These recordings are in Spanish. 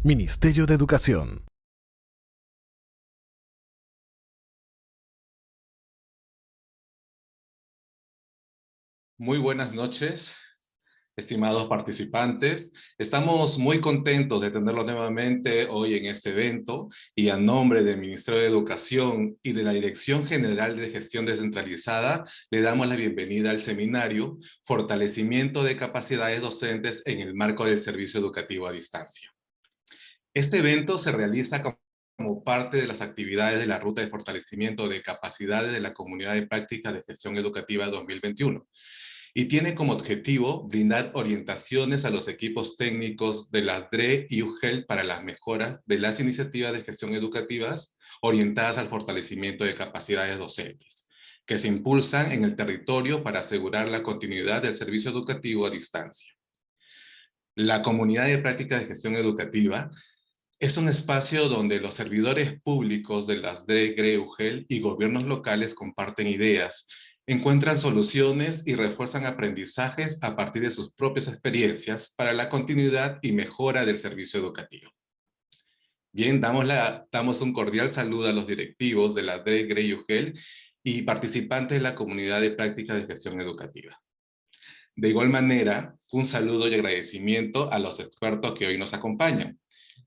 Ministerio de Educación. Muy buenas noches, estimados participantes. Estamos muy contentos de tenerlos nuevamente hoy en este evento y a nombre del Ministerio de Educación y de la Dirección General de Gestión Descentralizada, le damos la bienvenida al seminario Fortalecimiento de Capacidades Docentes en el marco del Servicio Educativo a Distancia. Este evento se realiza como parte de las actividades de la Ruta de Fortalecimiento de Capacidades de la Comunidad de Prácticas de Gestión Educativa 2021. Y tiene como objetivo brindar orientaciones a los equipos técnicos de la DRE y UGEL para las mejoras de las iniciativas de gestión educativas orientadas al fortalecimiento de capacidades docentes, que se impulsan en el territorio para asegurar la continuidad del servicio educativo a distancia. La comunidad de práctica de gestión educativa es un espacio donde los servidores públicos de las DRE, GRE, UGEL y gobiernos locales comparten ideas, encuentran soluciones y refuerzan aprendizajes a partir de sus propias experiencias para la continuidad y mejora del servicio educativo. Bien, damos un cordial saludo a los directivos de la DRE, GRE y UGEL y participantes de la comunidad de práctica de gestión educativa. De igual manera, un saludo y agradecimiento a los expertos que hoy nos acompañan.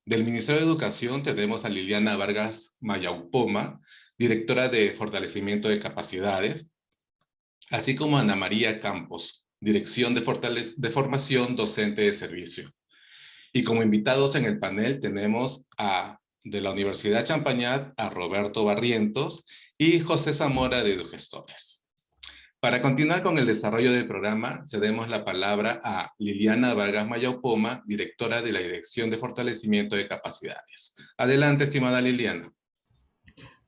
Del Ministerio de Educación tenemos a Liliana Vargas Mayaupoma, directora de Fortalecimiento de Capacidades, así como a Ana María Campos, Dirección de Formación Docente de Servicio. Y como invitados en el panel tenemos de la Universidad Champañat a Roberto Barrientos y José Zamora de Edugestores. Para continuar con el desarrollo del programa, cedemos la palabra a Liliana Vargas Mayaupoma, directora de la Dirección de Fortalecimiento de Capacidades. Adelante, estimada Liliana.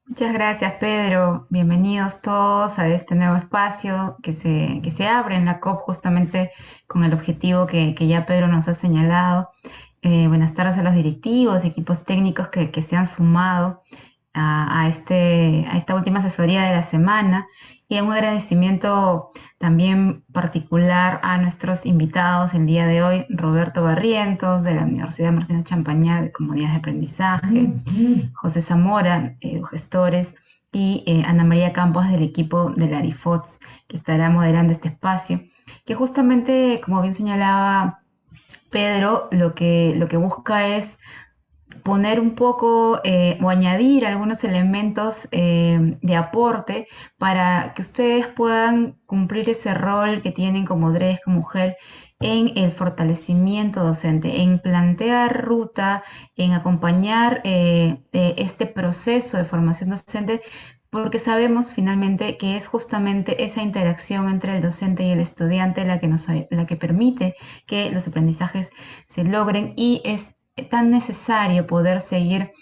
Muchas gracias, Pedro. Bienvenidos todos a este nuevo espacio que se abre en la COP justamente con el objetivo que ya Pedro nos ha señalado. Buenas tardes a los directivos, equipos técnicos que se han sumado a esta última asesoría de la semana y un agradecimiento también particular a nuestros invitados el día de hoy, Roberto Barrientos de la Universidad Martino Champañá de Comunidades de Aprendizaje, José Zamora, Edugestores, y Ana María Campos del equipo de la DIFOTS, que estará moderando este espacio, que justamente, como bien señalaba Pedro, lo que busca es poner un poco o añadir algunos elementos de aporte para que ustedes puedan cumplir ese rol que tienen como DRES, como GEL, en el fortalecimiento docente, en plantear ruta, en acompañar este proceso de formación docente, porque sabemos finalmente que es justamente esa interacción entre el docente y el estudiante la que permite que los aprendizajes se logren, y es tan necesario poder seguir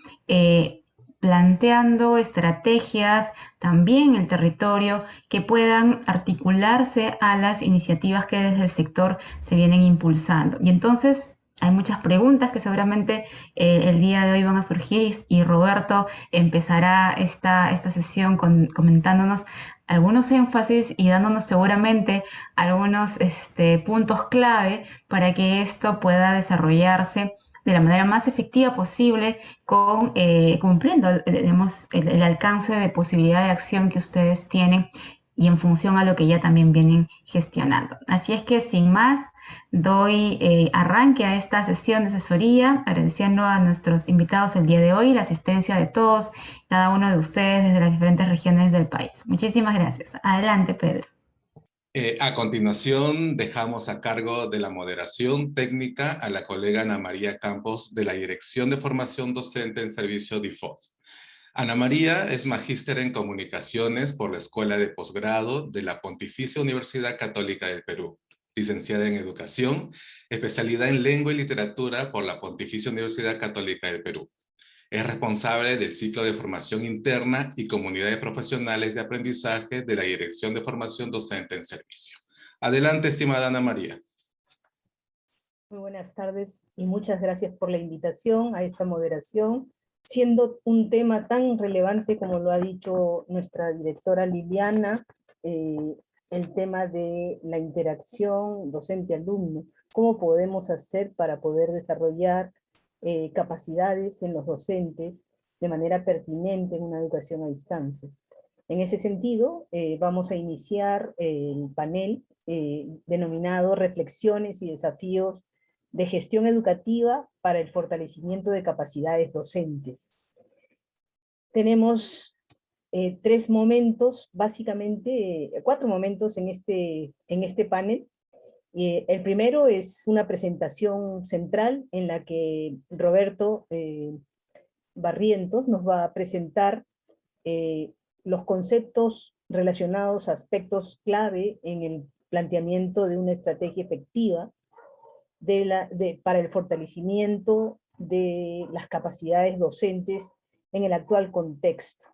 planteando estrategias también en el territorio que puedan articularse a las iniciativas que desde el sector se vienen impulsando. Y entonces hay muchas preguntas que seguramente el día de hoy van a surgir, y Roberto empezará esta sesión comentándonos algunos énfasis y dándonos seguramente algunos puntos clave para que esto pueda desarrollarse de la manera más efectiva posible, cumpliendo digamos, el alcance de posibilidad de acción que ustedes tienen y en función a lo que ya también vienen gestionando. Así es que sin más, doy arranque a esta sesión de asesoría, agradeciendo a nuestros invitados el día de hoy la asistencia de todos, cada uno de ustedes desde las diferentes regiones del país. Muchísimas gracias. Adelante, Pedro. A continuación, dejamos a cargo de la moderación técnica a la colega Ana María Campos de la Dirección de Formación Docente en Servicio DIFOS. Ana María es magíster en Comunicaciones por la Escuela de Posgrado de la Pontificia Universidad Católica del Perú, licenciada en Educación, especialidad en Lengua y Literatura por la Pontificia Universidad Católica del Perú. Es responsable del ciclo de formación interna y comunidades profesionales de aprendizaje de la Dirección de Formación Docente en Servicio. Adelante, estimada Ana María. Muy buenas tardes y muchas gracias por la invitación a esta moderación, siendo un tema tan relevante como lo ha dicho nuestra directora Liliana, el tema de la interacción docente-alumno, cómo podemos hacer para poder desarrollar capacidades en los docentes de manera pertinente en una educación a distancia. En ese sentido, vamos a iniciar el panel denominado Reflexiones y desafíos de gestión educativa para el fortalecimiento de capacidades docentes. Tenemos tres momentos, básicamente, cuatro momentos en este panel. El primero es una presentación central en la que Roberto Barrientos nos va a presentar los conceptos relacionados a aspectos clave en el planteamiento de una estrategia efectiva para el fortalecimiento de las capacidades docentes en el actual contexto.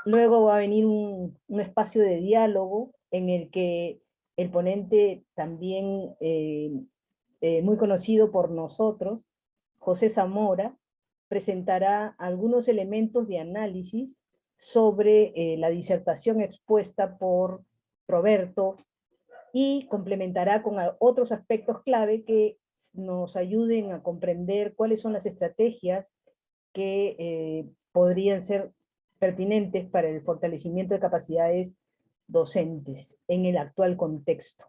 Luego va a venir un espacio de diálogo en el que el ponente también muy conocido por nosotros, José Zamora, presentará algunos elementos de análisis sobre la disertación expuesta por Roberto y complementará con otros aspectos clave que nos ayuden a comprender cuáles son las estrategias que podrían ser pertinentes para el fortalecimiento de capacidades docentes en el actual contexto.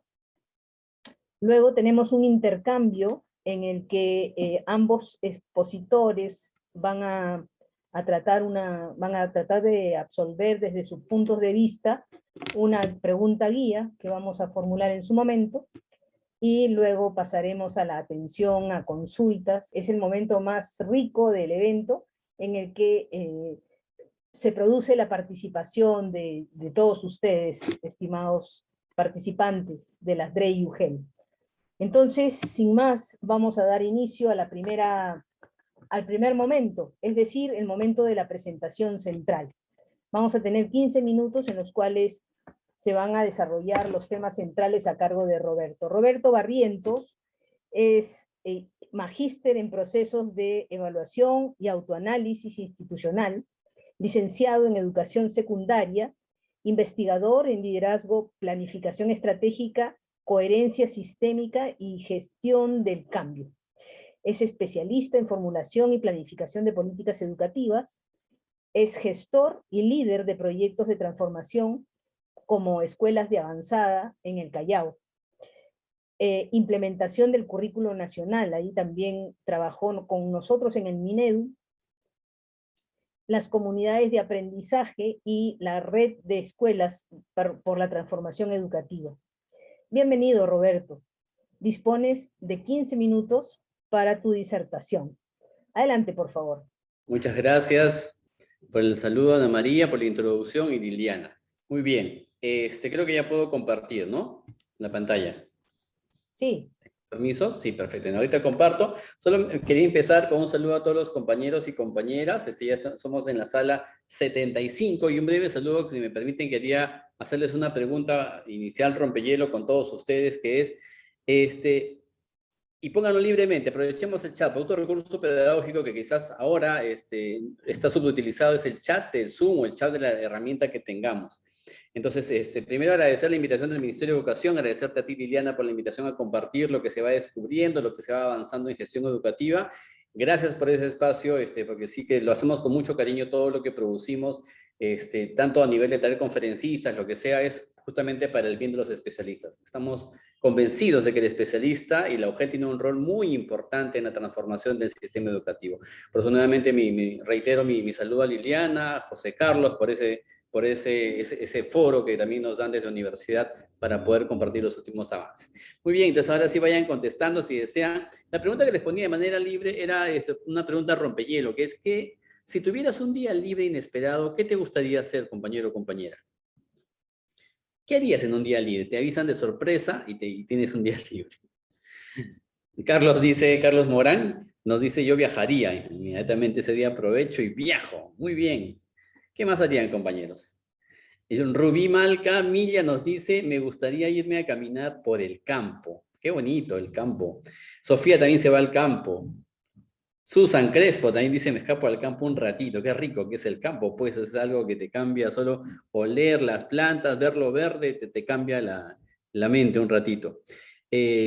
Luego tenemos un intercambio en el que ambos expositores van a tratar de absolver desde sus puntos de vista una pregunta guía que vamos a formular en su momento, y luego pasaremos a la atención a consultas. Es el momento más rico del evento en el que se produce la participación de todos ustedes, estimados participantes de las DRE y UGEL. Entonces, sin más, vamos a dar inicio a al primer momento, es decir, el momento de la presentación central. Vamos a tener 15 minutos en los cuales se van a desarrollar los temas centrales a cargo de Roberto. Roberto Barrientos es magíster en procesos de evaluación y autoanálisis institucional, licenciado en educación secundaria, investigador en liderazgo, planificación estratégica, coherencia sistémica y gestión del cambio. Es especialista en formulación y planificación de políticas educativas, es gestor y líder de proyectos de transformación como escuelas de avanzada en el Callao. Implementación del currículo nacional, ahí también trabajó con nosotros en el Minedu, las comunidades de aprendizaje y la red de escuelas por la transformación educativa. Bienvenido, Roberto. Dispones de 15 minutos para tu disertación. Adelante, por favor. Muchas gracias por el saludo, Ana María, por la introducción, y Liliana. Muy bien. Creo que ya puedo compartir, ¿no? La pantalla. Sí. ¿Permisos? Sí, perfecto. Ahorita comparto. Solo quería empezar con un saludo a todos los compañeros y compañeras. Ya somos en la sala 75, y un breve saludo, si me permiten, quería hacerles una pregunta inicial rompehielo con todos ustedes, que es, y pónganlo libremente, aprovechemos el chat. Otro recurso pedagógico que quizás ahora está subutilizado es el chat del Zoom o el chat de la herramienta que tengamos. Entonces, primero agradecer la invitación del Ministerio de Educación, agradecerte a ti, Liliana, por la invitación a compartir lo que se va descubriendo, lo que se va avanzando en gestión educativa. Gracias por ese espacio, porque sí que lo hacemos con mucho cariño. Todo lo que producimos, tanto a nivel de traer conferencistas, lo que sea, es justamente para el bien de los especialistas. Estamos convencidos de que el especialista y la UGEL tiene un rol muy importante en la transformación del sistema educativo. Por eso, nuevamente, reitero mi saludo a Liliana, a José Carlos, por ese foro que también nos dan desde la universidad para poder compartir los últimos avances. Muy bien, entonces ahora sí vayan contestando si desean. La pregunta que les ponía de manera libre era una pregunta rompehielo, que es que si tuvieras un día libre inesperado, ¿qué te gustaría hacer, compañero o compañera? ¿Qué harías en un día libre? Te avisan de sorpresa y tienes un día libre. Carlos Morán nos dice: yo viajaría. Inmediatamente ese día aprovecho y viajo. Muy bien. ¿Qué más harían, compañeros? Rubí Malca Milla nos dice: me gustaría irme a caminar por el campo. Qué bonito el campo. Sofía también se va al campo. Susan Crespo también dice: me escapo al campo un ratito. Qué rico que es el campo, pues es algo que te cambia. Solo oler las plantas, verlo verde, te cambia la mente un ratito.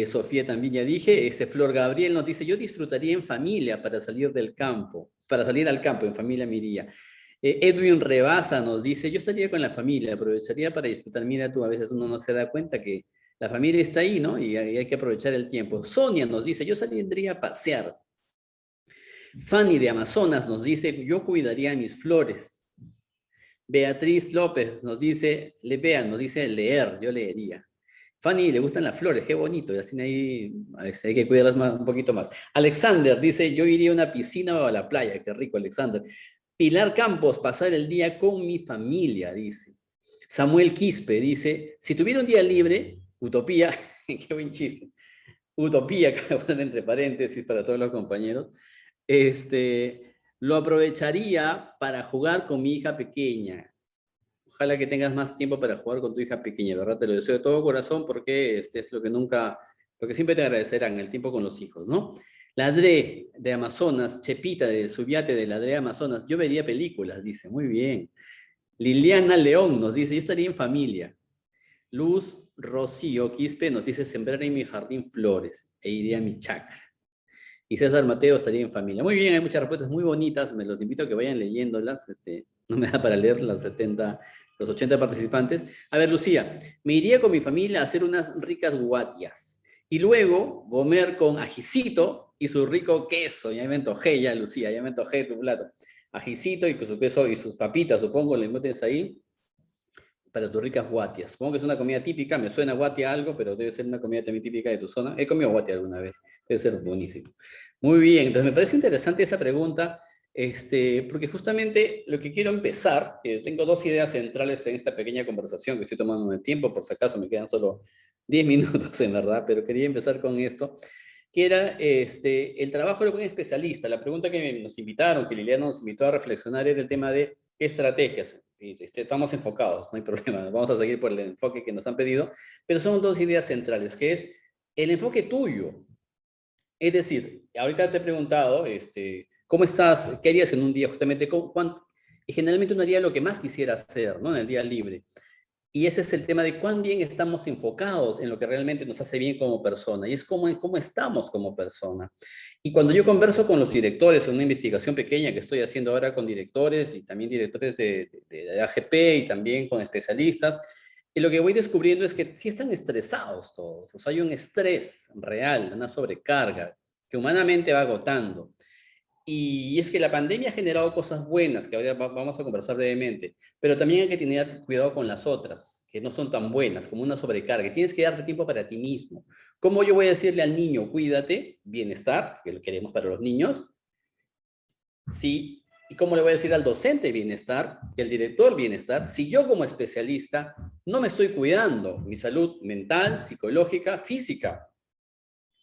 Sofía también ya dije. Flor Gabriel nos dice, yo disfrutaría en familia para salir del campo, para salir al campo, en familia me iría. Edwin Rebasa nos dice, yo estaría con la familia, aprovecharía para disfrutar. Mira tú, a veces uno no se da cuenta que la familia está ahí, ¿no? Y hay que aprovechar el tiempo. Sonia nos dice, yo saldría a pasear. Fanny de Amazonas nos dice, yo cuidaría mis flores. Beatriz López nos dice, nos dice leer, yo leería. Fanny, le gustan las flores, qué bonito, y así ahí hay que cuidarlas un poquito más. Alexander dice, yo iría a una piscina o a la playa, qué rico, Alexander. Pilar Campos, pasar el día con mi familia, dice. Samuel Quispe dice, si tuviera un día libre, utopía, qué buen chiste, utopía, que voy a poner entre paréntesis para todos los compañeros, lo aprovecharía para jugar con mi hija pequeña. Ojalá que tengas más tiempo para jugar con tu hija pequeña, ¿verdad? Te lo deseo de todo corazón porque es lo que siempre te agradecerán, el tiempo con los hijos, ¿no? La Dre de Amazonas, Chepita de Subiate de la Dre Amazonas, yo vería películas, dice, muy bien. Liliana León nos dice, yo estaría en familia. Luz Rocío Quispe nos dice, sembrar en mi jardín flores e iría a mi chacra. Y César Mateo estaría en familia. Muy bien, hay muchas respuestas muy bonitas, me los invito a que vayan leyéndolas, no me da para leer los 80 participantes. A ver, Lucía, me iría con mi familia a hacer unas ricas guatias. Y luego comer con ajicito y su rico queso. Ya me antojé, ya, Lucía, ya me antojé tu plato. Ajicito y con su queso y sus papitas, supongo, le metes ahí para tus ricas guatias. Supongo que es una comida típica, me suena guatia algo, pero debe ser una comida también típica de tu zona. He comido guatia alguna vez, debe ser buenísimo. Muy bien, entonces me parece interesante esa pregunta, porque justamente lo que quiero empezar, tengo dos ideas centrales en esta pequeña conversación que estoy tomando el tiempo, por si acaso me quedan solo 10 minutos en verdad, pero quería empezar con esto, que era el trabajo de un especialista. La pregunta que nos invitaron, que Liliana nos invitó a reflexionar, era el tema de qué estrategias. Estamos enfocados, no hay problema, vamos a seguir por el enfoque que nos han pedido, pero son dos ideas centrales, que es el enfoque tuyo. Es decir, ahorita te he preguntado, ¿cómo estás? ¿Qué harías en un día justamente? Y generalmente uno haría lo que más quisiera hacer, ¿no? En el día libre. Y ese es el tema de cuán bien estamos enfocados en lo que realmente nos hace bien como persona. Y es cómo estamos como persona. Y cuando yo converso con los directores en una investigación pequeña que estoy haciendo ahora con directores y también directores de AGP y también con especialistas, y lo que voy descubriendo es que sí están estresados todos. O sea, hay un estrés real, una sobrecarga que humanamente va agotando. Y es que la pandemia ha generado cosas buenas, que ahora vamos a conversar brevemente, pero también hay que tener cuidado con las otras, que no son tan buenas, como una sobrecarga. Tienes que darte tiempo para ti mismo. ¿Cómo yo voy a decirle al niño, cuídate, bienestar, que lo queremos para los niños? Sí. ¿Y cómo le voy a decir al docente bienestar y al director bienestar si yo como especialista no me estoy cuidando mi salud mental, psicológica, física?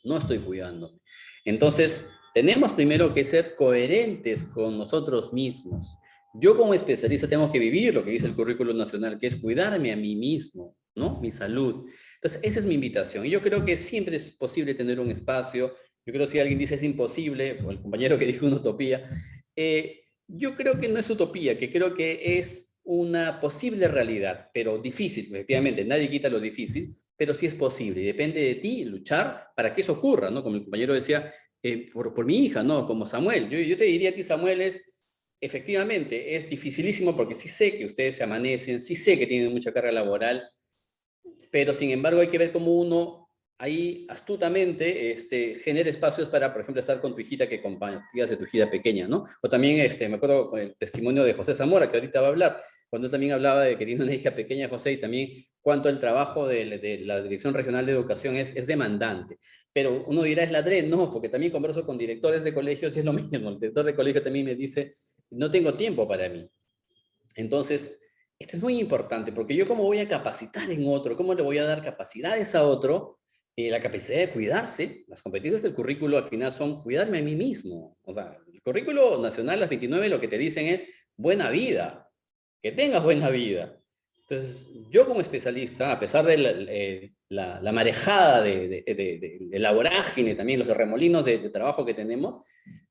No estoy cuidándome. Entonces, tenemos primero que ser coherentes con nosotros mismos. Yo como especialista tengo que vivir lo que dice el currículum nacional, que es cuidarme a mí mismo, ¿no? Mi salud. Entonces, esa es mi invitación. Y yo creo que siempre es posible tener un espacio. Yo creo que si alguien dice es imposible, o el compañero que dijo una utopía, yo creo que no es utopía, que creo que es una posible realidad, pero difícil, efectivamente. Nadie quita lo difícil, pero sí es posible. Y depende de ti luchar para que eso ocurra, ¿no? Como el compañero decía, por mi hija, ¿no? Como Samuel. Yo te diría a ti, Samuel, efectivamente, es dificilísimo porque sí sé que ustedes se amanecen, sí sé que tienen mucha carga laboral, pero sin embargo hay que ver cómo uno ahí astutamente genera espacios para, por ejemplo, estar con tu hijita que compartías de tu hija pequeña, ¿no? O también, me acuerdo con el testimonio de José Zamora, que ahorita va a hablar, cuando él también hablaba de que tiene una hija pequeña, José, y también cuánto el trabajo de la Dirección Regional de Educación es demandante. Pero uno dirá, es ladrón, no, porque también converso con directores de colegios y es lo mismo. El director de colegio también me dice, no tengo tiempo para mí. Entonces, esto es muy importante, porque yo cómo voy a capacitar en otro, cómo le voy a dar capacidades a otro, la capacidad de cuidarse. Las competencias del currículo al final son cuidarme a mí mismo. O sea, el currículo nacional, las 29, lo que te dicen es buena vida, que tengas buena vida. Entonces, yo como especialista, a pesar de la marejada de la vorágine, también los remolinos de trabajo que tenemos,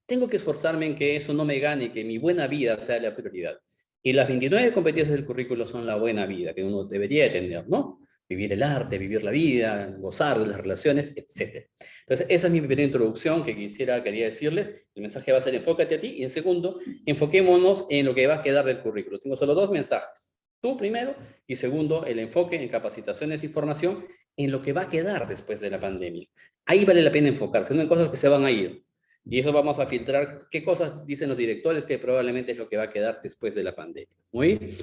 tengo que esforzarme en que eso no me gane y que mi buena vida sea la prioridad. Y las 29 competencias del currículo son la buena vida que uno debería tener, ¿no? vivir el arte, vivir la vida, gozar de las relaciones, etc. Entonces, esa es mi primera introducción que quería decirles. El mensaje va a ser enfócate a ti, y en segundo, enfoquémonos en lo que va a quedar del currículo. Tengo solo dos mensajes. Tú primero, y segundo, el enfoque en capacitaciones y formación en lo que va a quedar después de la pandemia. Ahí vale la pena enfocarse, no en cosas que se van a ir. Y eso vamos a filtrar qué cosas dicen los directores que probablemente es lo que va a quedar después de la pandemia. Muy bien.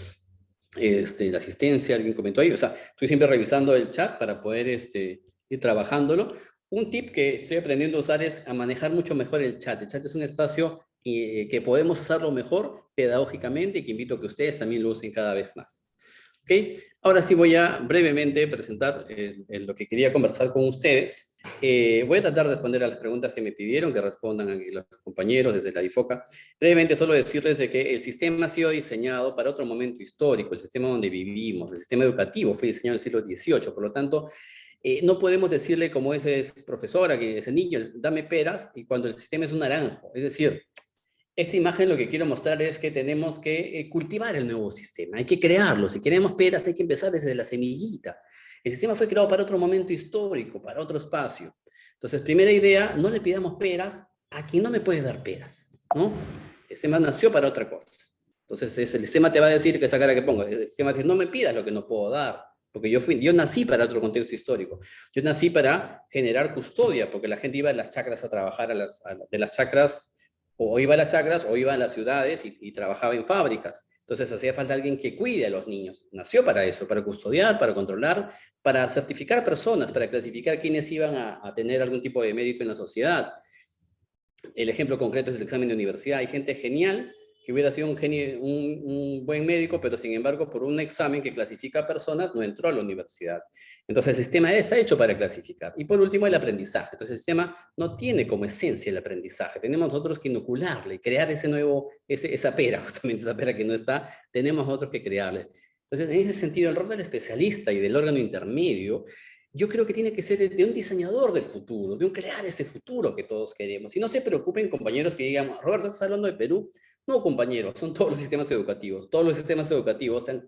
La asistencia, alguien comentó ahí, o sea, estoy siempre revisando el chat para poder ir trabajándolo. Un tip que estoy aprendiendo a usar es a manejar mucho mejor el chat. El chat es un espacio que podemos usarlo mejor pedagógicamente y que invito a que ustedes también lo usen cada vez más. ¿Ok? Ahora sí voy a brevemente presentar lo que quería conversar con ustedes. Voy a tratar de responder a las preguntas que me pidieron, que respondan aquí los compañeros desde la IFOCA. Brevemente solo decirles de que el sistema ha sido diseñado para otro momento histórico, el sistema donde vivimos, el sistema educativo fue diseñado en el siglo XVIII, por lo tanto, no podemos decirle como ese profesor, a ese niño, dame peras, y cuando el sistema es un naranjo. Es decir, esta imagen lo que quiero mostrar es que tenemos que cultivar el nuevo sistema, hay que crearlo. Si queremos peras hay que empezar desde la semillita. El sistema fue creado para otro momento histórico, para otro espacio. Entonces, primera idea, no le pidamos peras a quien no me puede dar peras, ¿no? El sistema nació para otra cosa. Entonces, el sistema te va a decir que esa cara que pongo, el sistema dice, no me pidas lo que no puedo dar, porque yo nací para otro contexto histórico. Yo nací para generar custodia, porque la gente iba a las chacras a trabajar, de las chacras, o iba a las chacras, o iba a las ciudades y trabajaba en fábricas. Entonces hacía falta alguien que cuide a los niños. Nació para eso, para custodiar, para controlar, para certificar personas, para clasificar quiénes iban a tener algún tipo de mérito en la sociedad. El ejemplo concreto es el examen de universidad. Hay gente genial que hubiera sido un buen médico, pero sin embargo por un examen que clasifica a personas no entró a la universidad. Entonces el sistema está hecho para clasificar. Y por último el aprendizaje. Entonces el sistema no tiene como esencia el aprendizaje. Tenemos nosotros que inocularle, crear esa pera, justamente esa pera que no está, tenemos nosotros que crearle. Entonces en ese sentido el rol del especialista y del órgano intermedio yo creo que tiene que ser de un diseñador del futuro, de un crear ese futuro que todos queremos. Y no se preocupen, compañeros, que digan, Roberto, ¿estás hablando de Perú? No, compañeros, son todos los sistemas educativos. Todos los sistemas educativos sean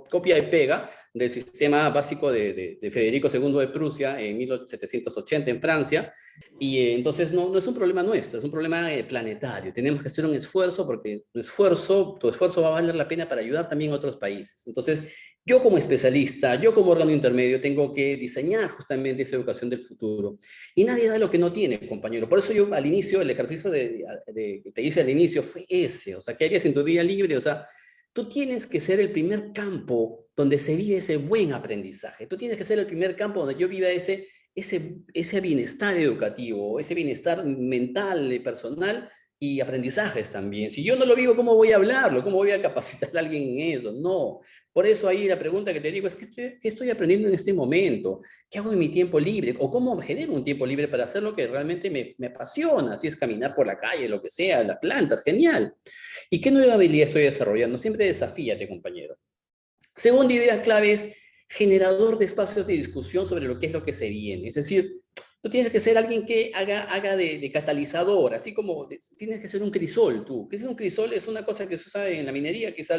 copia y pega del sistema básico de Federico II de Prusia en 1780 en Francia. Y entonces no es un problema nuestro, es un problema planetario. Tenemos que hacer un esfuerzo porque tu esfuerzo va a valer la pena para ayudar también a otros países. Entonces, yo como especialista, yo como órgano intermedio, tengo que diseñar justamente esa educación del futuro. Y nadie da lo que no tiene, compañero. Por eso yo al inicio, el ejercicio que te hice al inicio fue ese. O sea, ¿qué harías en tu día libre? O sea, tú tienes que ser el primer campo donde se vive ese buen aprendizaje. Tú tienes que ser el primer campo donde yo viva ese bienestar educativo, ese bienestar mental, personal, y aprendizajes también. Si yo no lo vivo, ¿cómo voy a hablarlo? ¿Cómo voy a capacitar a alguien en eso? No. Por eso ahí la pregunta que te digo es, ¿qué estoy aprendiendo en este momento? ¿Qué hago en mi tiempo libre? ¿O cómo genero un tiempo libre para hacer lo que realmente me apasiona? Si es caminar por la calle, lo que sea, las plantas, genial. ¿Y qué nueva habilidad estoy desarrollando? Siempre desafíate, compañero. Segunda idea clave es generador de espacios de discusión sobre lo que es lo que se viene. Es decir, tú tienes que ser alguien que haga de catalizador, así como tienes que ser un crisol tú. ¿Qué es un crisol? Es una cosa que se usa en la minería, que es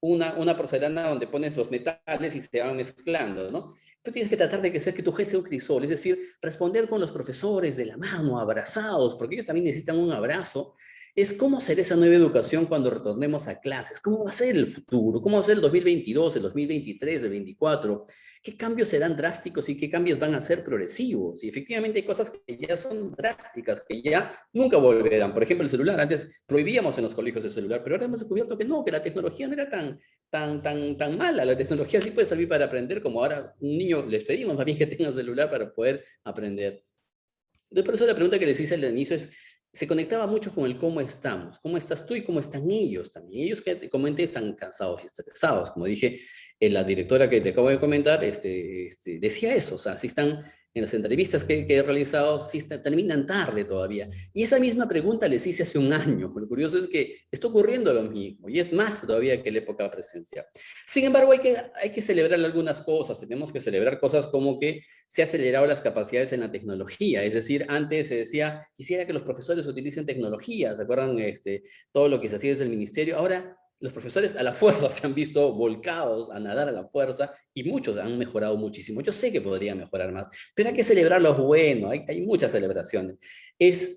una porcelana donde pones los metales y se van mezclando, ¿no? Tú tienes que tratar de que tu jefe sea un crisol, es decir, responder con los profesores de la mano, abrazados, porque ellos también necesitan un abrazo. Es cómo será esa nueva educación cuando retornemos a clases, cómo va a ser el futuro, cómo va a ser el 2022, el 2023, el 2024, qué cambios serán drásticos y qué cambios van a ser progresivos. Y efectivamente hay cosas que ya son drásticas, que ya nunca volverán. Por ejemplo, el celular. Antes prohibíamos en los colegios el celular, pero ahora hemos descubierto que no, que la tecnología no era tan mala. La tecnología sí puede servir para aprender, como ahora un niño les pedimos más bien que tenga celular para poder aprender. Entonces, por eso la pregunta que les hice al inicio se conectaba mucho con el cómo estamos, cómo estás tú y cómo están ellos también. Ellos que comenté están cansados y estresados, como dije, la directora que te acabo de comentar decía eso, o sea, si están en las entrevistas que he realizado, terminan tarde todavía. Y esa misma pregunta les hice hace un año. Lo curioso es que está ocurriendo lo mismo, y es más todavía que la época presencial. Sin embargo, hay que celebrar algunas cosas. Tenemos que celebrar cosas como que se han acelerado las capacidades en la tecnología. Es decir, antes se decía, quisiera que los profesores utilicen tecnología, ¿se acuerdan? Todo lo que se hacía desde el ministerio. Ahora los profesores a la fuerza se han visto volcados a nadar a la fuerza y muchos han mejorado muchísimo. Yo sé que podrían mejorar más, pero hay que celebrar lo bueno, hay muchas celebraciones.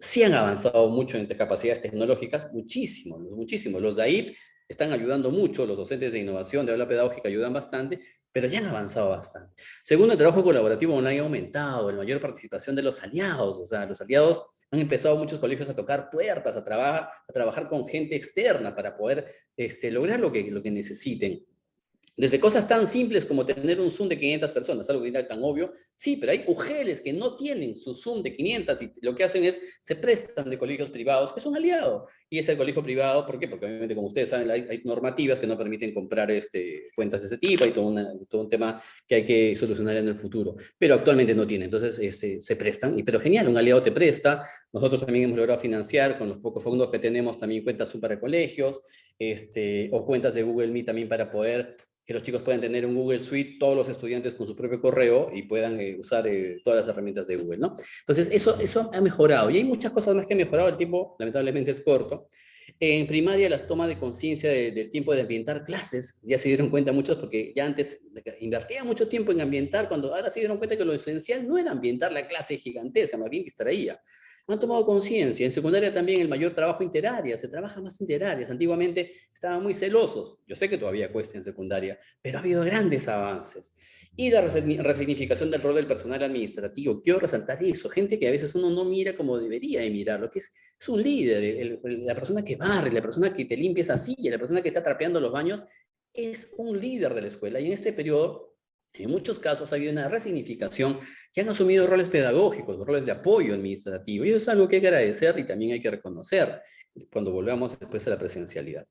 Sí han avanzado mucho en capacidades tecnológicas, muchísimo, muchísimo. Los de ahí están ayudando mucho, los docentes de innovación, de aula pedagógica ayudan bastante, pero ya han avanzado bastante. Segundo, el trabajo colaborativo online ha aumentado, la mayor participación de los aliados, o sea, los aliados han empezado muchos colegios a tocar puertas, a trabajar con gente externa para poder lograr lo que necesiten. Desde cosas tan simples como tener un Zoom de 500 personas, algo que era tan obvio, sí, pero hay UGELes que no tienen su Zoom de 500 y lo que hacen es, se prestan de colegios privados que son aliados. Y ese colegio privado, ¿por qué? Porque obviamente, como ustedes saben, hay normativas que no permiten comprar cuentas de ese tipo, hay todo un tema que hay que solucionar en el futuro, pero actualmente no tienen, entonces se prestan, pero genial, un aliado te presta, nosotros también hemos logrado financiar con los pocos fondos que tenemos también cuentas Zoom para colegios, o cuentas de Google Meet también para poder que los chicos puedan tener un Google Suite, todos los estudiantes con su propio correo y puedan usar todas las herramientas de Google, ¿no? Entonces, eso ha mejorado. Y hay muchas cosas más que han mejorado. El tiempo, lamentablemente, es corto. En primaria, las tomas de conciencia del tiempo de ambientar clases, ya se dieron cuenta muchos, porque ya antes invertían mucho tiempo en ambientar, cuando ahora se dieron cuenta que lo esencial no era ambientar la clase gigantesca, más bien distraía. Han tomado conciencia. En secundaria también el mayor trabajo interáreas, se trabaja más interáreas. Antiguamente estaban muy celosos. Yo sé que todavía cuesta en secundaria, pero ha habido grandes avances. Y la resignificación del rol del personal administrativo. Quiero resaltar eso. Gente que a veces uno no mira como debería de mirar. Lo que es un líder. La persona que barre, la persona que te limpia esa silla, la persona que está trapeando los baños, es un líder de la escuela. Y en este periodo, en muchos casos ha habido una resignificación que han asumido roles pedagógicos, roles de apoyo administrativo, y eso es algo que hay que agradecer y también hay que reconocer cuando volvamos después a la presencialidad.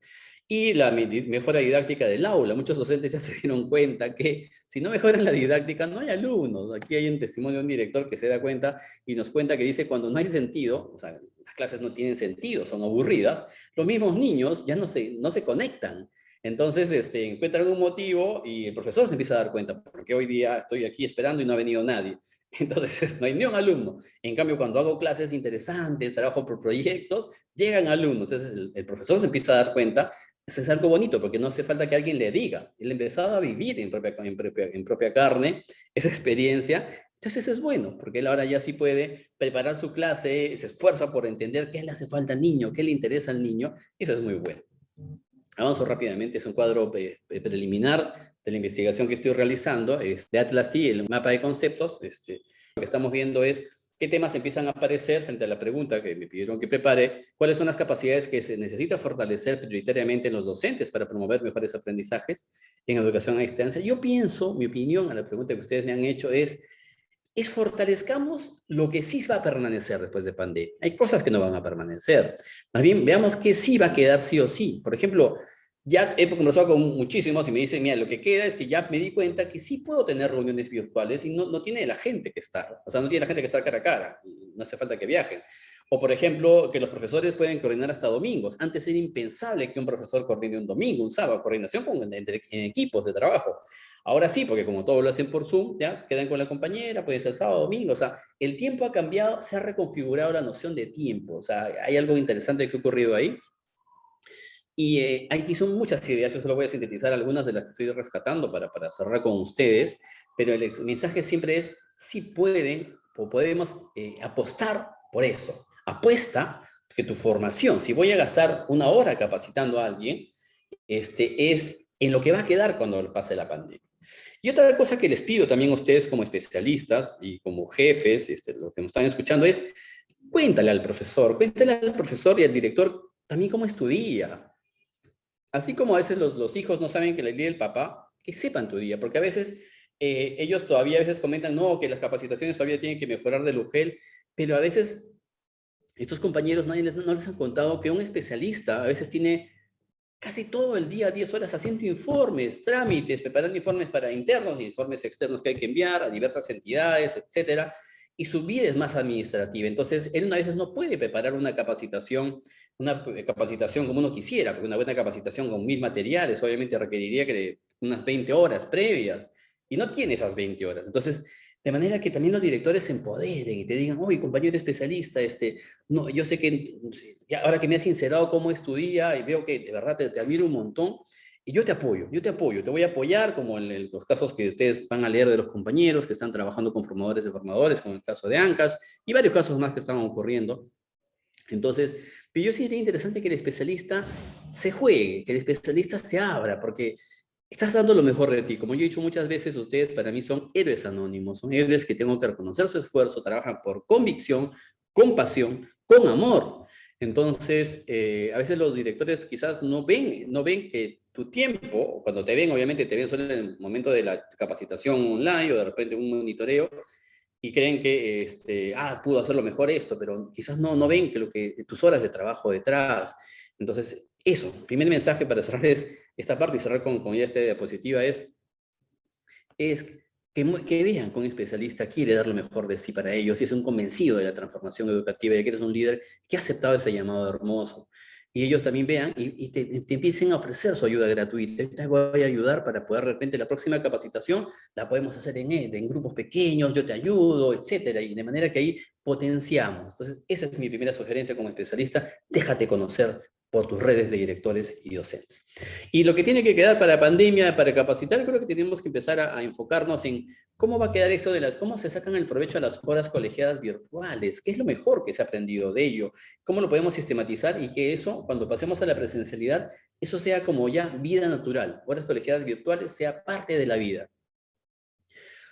Y la mejora didáctica del aula. Muchos docentes ya se dieron cuenta que si no mejoran la didáctica no hay alumnos. Aquí hay un testimonio de un director que se da cuenta y nos cuenta que dice cuando no hay sentido, o sea, las clases no tienen sentido, son aburridas, los mismos niños ya no se conectan. Entonces encuentran un motivo y el profesor se empieza a dar cuenta, porque hoy día estoy aquí esperando y no ha venido nadie. Entonces no hay ni un alumno. En cambio, cuando hago clases interesantes, trabajo por proyectos, llegan alumnos. Entonces el profesor se empieza a dar cuenta. Eso es algo bonito, porque no hace falta que alguien le diga. Él ha empezado a vivir en propia carne esa experiencia. Entonces eso es bueno, porque él ahora ya sí puede preparar su clase, se esfuerza por entender qué le hace falta al niño, qué le interesa al niño. Eso es muy bueno. Avanzo rápidamente, es un cuadro preliminar de la investigación que estoy realizando, de Atlas T, el mapa de conceptos. Lo que estamos viendo es qué temas empiezan a aparecer frente a la pregunta que me pidieron que prepare, cuáles son las capacidades que se necesita fortalecer prioritariamente en los docentes para promover mejores aprendizajes en educación a distancia. Yo pienso, mi opinión a la pregunta que ustedes me han hecho es fortalezcamos lo que sí va a permanecer después de pandemia. Hay cosas que no van a permanecer. Más bien, veamos qué sí va a quedar sí o sí. Por ejemplo, ya he conversado con muchísimos y me dicen, mira, lo que queda es que ya me di cuenta que sí puedo tener reuniones virtuales y no tiene la gente que estar. O sea, no tiene la gente que estar cara a cara. No hace falta que viajen. O, por ejemplo, que los profesores pueden coordinar hasta domingos. Antes era impensable que un profesor coordine un domingo, un sábado, coordinación en equipos de trabajo. Ahora sí, porque como todos lo hacen por Zoom, ya quedan con la compañera, puede ser sábado, domingo, o sea, el tiempo ha cambiado, se ha reconfigurado la noción de tiempo, o sea, hay algo interesante que ha ocurrido ahí. Y aquí son muchas ideas, yo solo voy a sintetizar algunas de las que estoy rescatando para cerrar con ustedes, pero el mensaje siempre es, si pueden o podemos apostar por eso. Apuesta que tu formación, si voy a gastar una hora capacitando a alguien, es en lo que va a quedar cuando pase la pandemia. Y otra cosa que les pido también a ustedes como especialistas y como jefes, los que nos están escuchando, es cuéntale al profesor y al director también cómo estudia. Así como a veces los hijos no saben que le lee el papá, que sepan tu día, porque a veces ellos todavía a veces comentan, no, que las capacitaciones todavía tienen que mejorar del UGEL, pero a veces estos compañeros no les han contado que un especialista a veces tiene casi todo el día, 10 horas, haciendo informes, trámites, preparando informes para internos y informes externos que hay que enviar a diversas entidades, etcétera, y su vida es más administrativa. Entonces, él a veces no puede preparar una capacitación como uno quisiera, porque una buena capacitación con 1000 materiales obviamente requeriría unas 20 horas previas, y no tiene esas 20 horas. Entonces, De manera que también los directores se empoderen y te digan, oye, compañero especialista, no, yo sé que ya, ahora que me has sincerado cómo es tu día y veo que de verdad te admiro un montón, y yo te apoyo, te voy a apoyar, como en los casos que ustedes van a leer de los compañeros que están trabajando con formadores de formadores, como el caso de ANCAS, y varios casos más que están ocurriendo. Entonces, pero yo sí sería interesante que el especialista se juegue, que el especialista se abra, porque estás dando lo mejor de ti. Como yo he dicho muchas veces, ustedes para mí son héroes anónimos, son héroes que tengo que reconocer su esfuerzo, trabajan por convicción, con pasión, con amor. Entonces, a veces los directores quizás no ven que tu tiempo, cuando te ven, obviamente te ven solo en el momento de la capacitación online o de repente un monitoreo, y creen que pudo hacerlo mejor esto, pero quizás no ven que tus horas de trabajo detrás. Entonces, eso, primer mensaje para cerrar esta parte y cerrar con ya esta diapositiva es que vean que un especialista quiere dar lo mejor de sí para ellos y es un convencido de la transformación educativa y que eres un líder que ha aceptado ese llamado hermoso. Y ellos también vean y te empiecen a ofrecer su ayuda gratuita. Te voy a ayudar para poder de repente la próxima capacitación la podemos hacer en grupos pequeños, yo te ayudo, etcétera. Y de manera que ahí potenciamos. Entonces, esa es mi primera sugerencia como especialista. Déjate conocer por tus redes de directores y docentes. Y lo que tiene que quedar para pandemia, para capacitar, creo que tenemos que empezar a enfocarnos en cómo va a quedar esto cómo se sacan el provecho a las horas colegiadas virtuales, qué es lo mejor que se ha aprendido de ello, cómo lo podemos sistematizar y que eso, cuando pasemos a la presencialidad, eso sea como ya vida natural, horas colegiadas virtuales sea parte de la vida.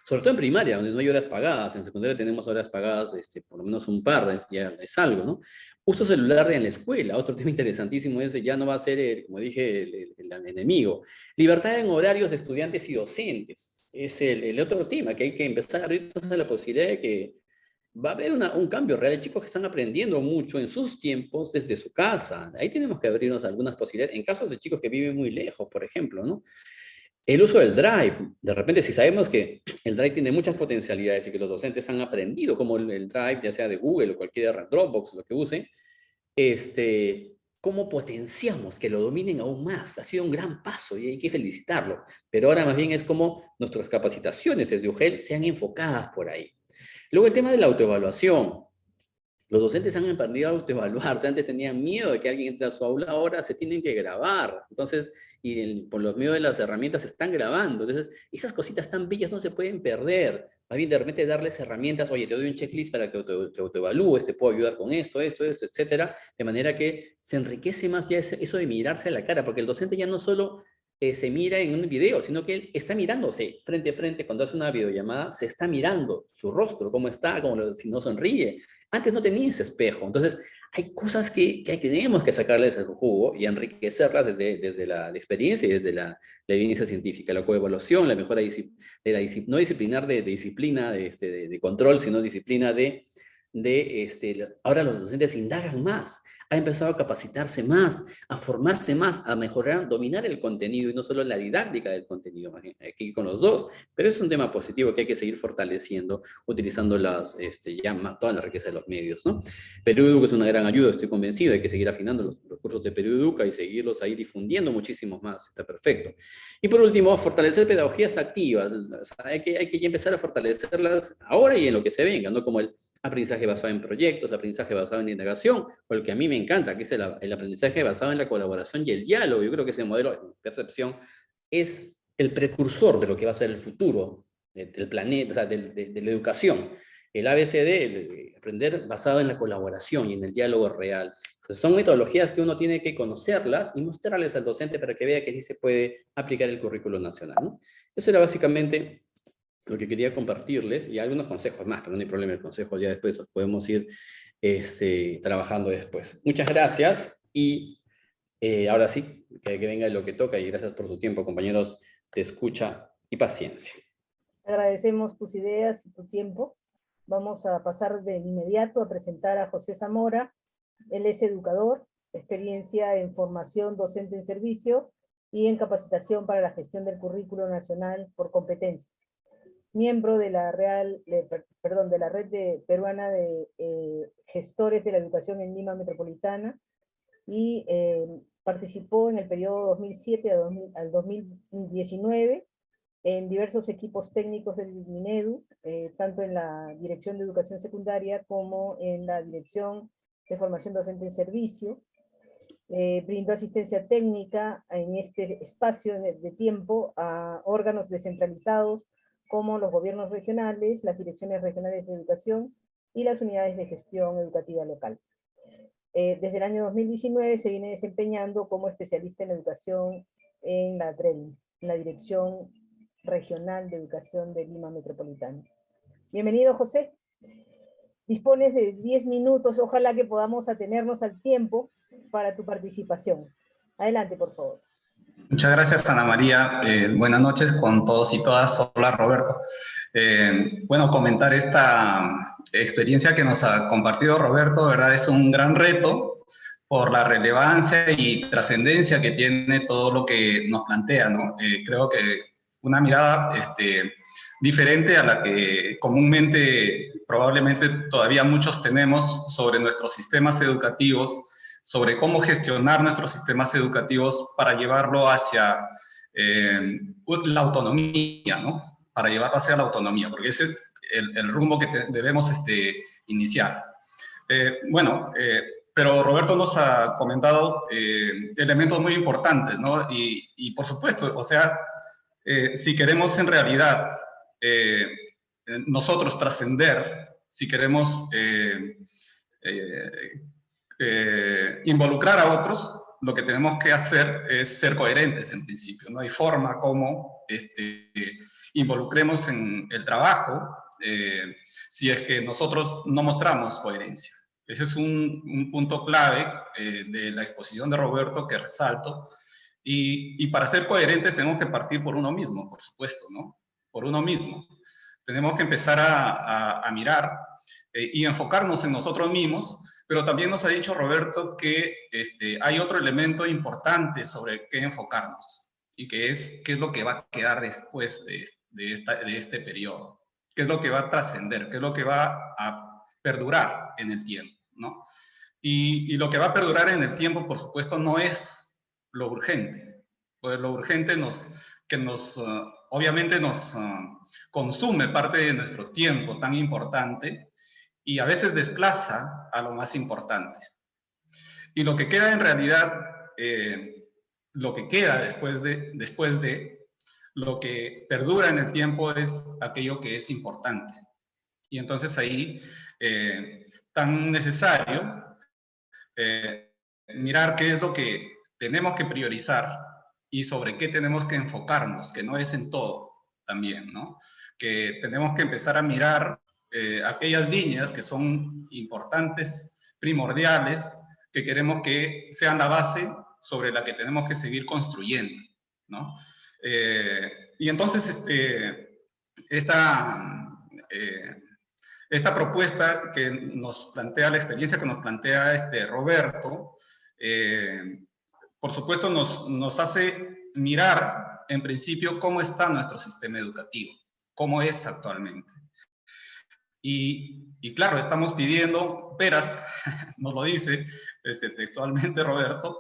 Sobre todo en primaria, donde no hay horas pagadas. En secundaria tenemos horas pagadas, por lo menos un par, ya es algo, ¿no? Uso celular en la escuela. Otro tema interesantísimo es, ya no va a ser, como dije, el enemigo. Libertad en horarios de estudiantes y docentes. Es el otro tema, que hay que empezar a abrirnos a la posibilidad de que va a haber un cambio real. Hay chicos que están aprendiendo mucho en sus tiempos desde su casa. Ahí tenemos que abrirnos a algunas posibilidades. En casos de chicos que viven muy lejos, por ejemplo, ¿no? El uso del Drive. De repente, si sabemos que el Drive tiene muchas potencialidades y que los docentes han aprendido como el Drive, ya sea de Google o cualquier Dropbox, lo que usen, cómo potenciamos que lo dominen aún más. Ha sido un gran paso y hay que felicitarlo. Pero ahora más bien es como nuestras capacitaciones desde UGEL sean enfocadas por ahí. Luego el tema de la autoevaluación. Los docentes han aprendido a autoevaluarse. Antes tenían miedo de que alguien entre a su aula, ahora se tienen que grabar. Entonces, por los medios de las herramientas se están grabando. Entonces, esas cositas tan bellas no se pueden perder. Más bien, de repente, darles herramientas. Oye, te doy un checklist para que te autoevalúes, te puedo ayudar con esto, etcétera. De manera que se enriquece más ya eso de mirarse a la cara, porque el docente ya no solo se mira en un video, sino que él está mirándose frente a frente. Cuando hace una videollamada, se está mirando su rostro, cómo está, si no sonríe. Antes no tenía ese espejo. Entonces, hay cosas que tenemos que sacarles el jugo y enriquecerlas desde la experiencia y desde la evidencia científica. La coevaluación, la mejora no disciplinar de disciplina, de control, sino disciplina ahora los docentes indagan más, han empezado a capacitarse más, a formarse más, a mejorar, dominar el contenido y no solo la didáctica del contenido, aquí con los dos, pero es un tema positivo que hay que seguir fortaleciendo, utilizando toda la riqueza de los medios, ¿no? Perú Educa es una gran ayuda, estoy convencido, hay que seguir afinando los cursos de Perú Educa y seguirlos ahí difundiendo muchísimos más, está perfecto. Y por último, fortalecer pedagogías activas, o sea, hay que ya empezar a fortalecerlas ahora y en lo que se venga, ¿no? Como el aprendizaje basado en proyectos, aprendizaje basado en indagación, o el que a mí me encanta, que es el aprendizaje basado en la colaboración y el diálogo. Yo creo que ese modelo de percepción es el precursor de lo que va a ser el futuro del planeta, o sea, de la educación. El ABCD, el aprender basado en la colaboración y en el diálogo real. Entonces, son metodologías que uno tiene que conocerlas y mostrarles al docente para que vea que sí se puede aplicar el currículo nacional, ¿no? Eso era básicamente lo que quería compartirles, y algunos consejos más, pero no hay problema, el consejo ya después los podemos ir trabajando después. Muchas gracias, y ahora sí, que venga lo que toca, y gracias por su tiempo, compañeros, de escucha y paciencia. Agradecemos tus ideas y tu tiempo. Vamos a pasar de inmediato a presentar a José Zamora. Él es educador, experiencia en formación docente en servicio y en capacitación para la gestión del currículo nacional por competencia. Miembro de la red peruana de gestores de la educación en Lima Metropolitana, y participó en el periodo 2007 al 2019 en diversos equipos técnicos del Minedu, tanto en la Dirección de Educación Secundaria como en la Dirección de Formación Docente en Servicio. Brindó asistencia técnica en este espacio de tiempo a órganos descentralizados como los gobiernos regionales, las direcciones regionales de educación y las unidades de gestión educativa local. Desde el año 2019 se viene desempeñando como especialista en educación en la DRELI, en la Dirección Regional de Educación de Lima Metropolitana. Bienvenido, José. Dispones de 10 minutos, ojalá que podamos atenernos al tiempo para tu participación. Adelante, por favor. Muchas gracias, Ana María. Buenas noches con todos y todas. Hola, Roberto. Bueno, comentar esta experiencia que nos ha compartido Roberto, ¿verdad? Es un gran reto por la relevancia y trascendencia que tiene todo lo que nos plantea, ¿no? Creo que una mirada diferente a la que comúnmente, probablemente todavía muchos tenemos sobre nuestros sistemas educativos, sobre cómo gestionar nuestros sistemas educativos para llevarlo hacia la autonomía, ¿no? Para llevarlo hacia la autonomía, porque ese es el rumbo que debemos iniciar. Pero Roberto nos ha comentado elementos muy importantes, ¿no? Y por supuesto, o sea, si queremos en realidad nosotros trascender, si queremos involucrar a otros, lo que tenemos que hacer es ser coherentes en principio. No hay forma como involucremos en el trabajo si es que nosotros no mostramos coherencia. Ese es un punto clave de la exposición de Roberto que resalto. Y para ser coherentes tenemos que partir por uno mismo, por supuesto, ¿no? Por uno mismo. Tenemos que empezar a mirar y enfocarnos en nosotros mismos, pero también nos ha dicho Roberto que hay otro elemento importante sobre qué enfocarnos, y que es qué es lo que va a quedar después de este periodo, qué es lo que va a trascender, qué es lo que va a perdurar en el tiempo, ¿no? Y lo que va a perdurar en el tiempo, por supuesto, no es lo urgente, pues lo urgente obviamente nos consume parte de nuestro tiempo tan importante, y a veces desplaza a lo más importante. Y lo que queda en realidad, lo que queda después de, lo que perdura en el tiempo es aquello que es importante. Y entonces ahí, tan necesario mirar qué es lo que tenemos que priorizar y sobre qué tenemos que enfocarnos, que no es en todo también, ¿no? Que tenemos que empezar a mirar aquellas líneas que son importantes, primordiales, que queremos que sean la base sobre la que tenemos que seguir construyendo, ¿no? Y entonces esta propuesta que nos plantea, la experiencia que nos plantea Roberto, por supuesto nos hace mirar en principio cómo está nuestro sistema educativo, cómo es actualmente. Y claro, estamos pidiendo peras, nos lo dice textualmente Roberto,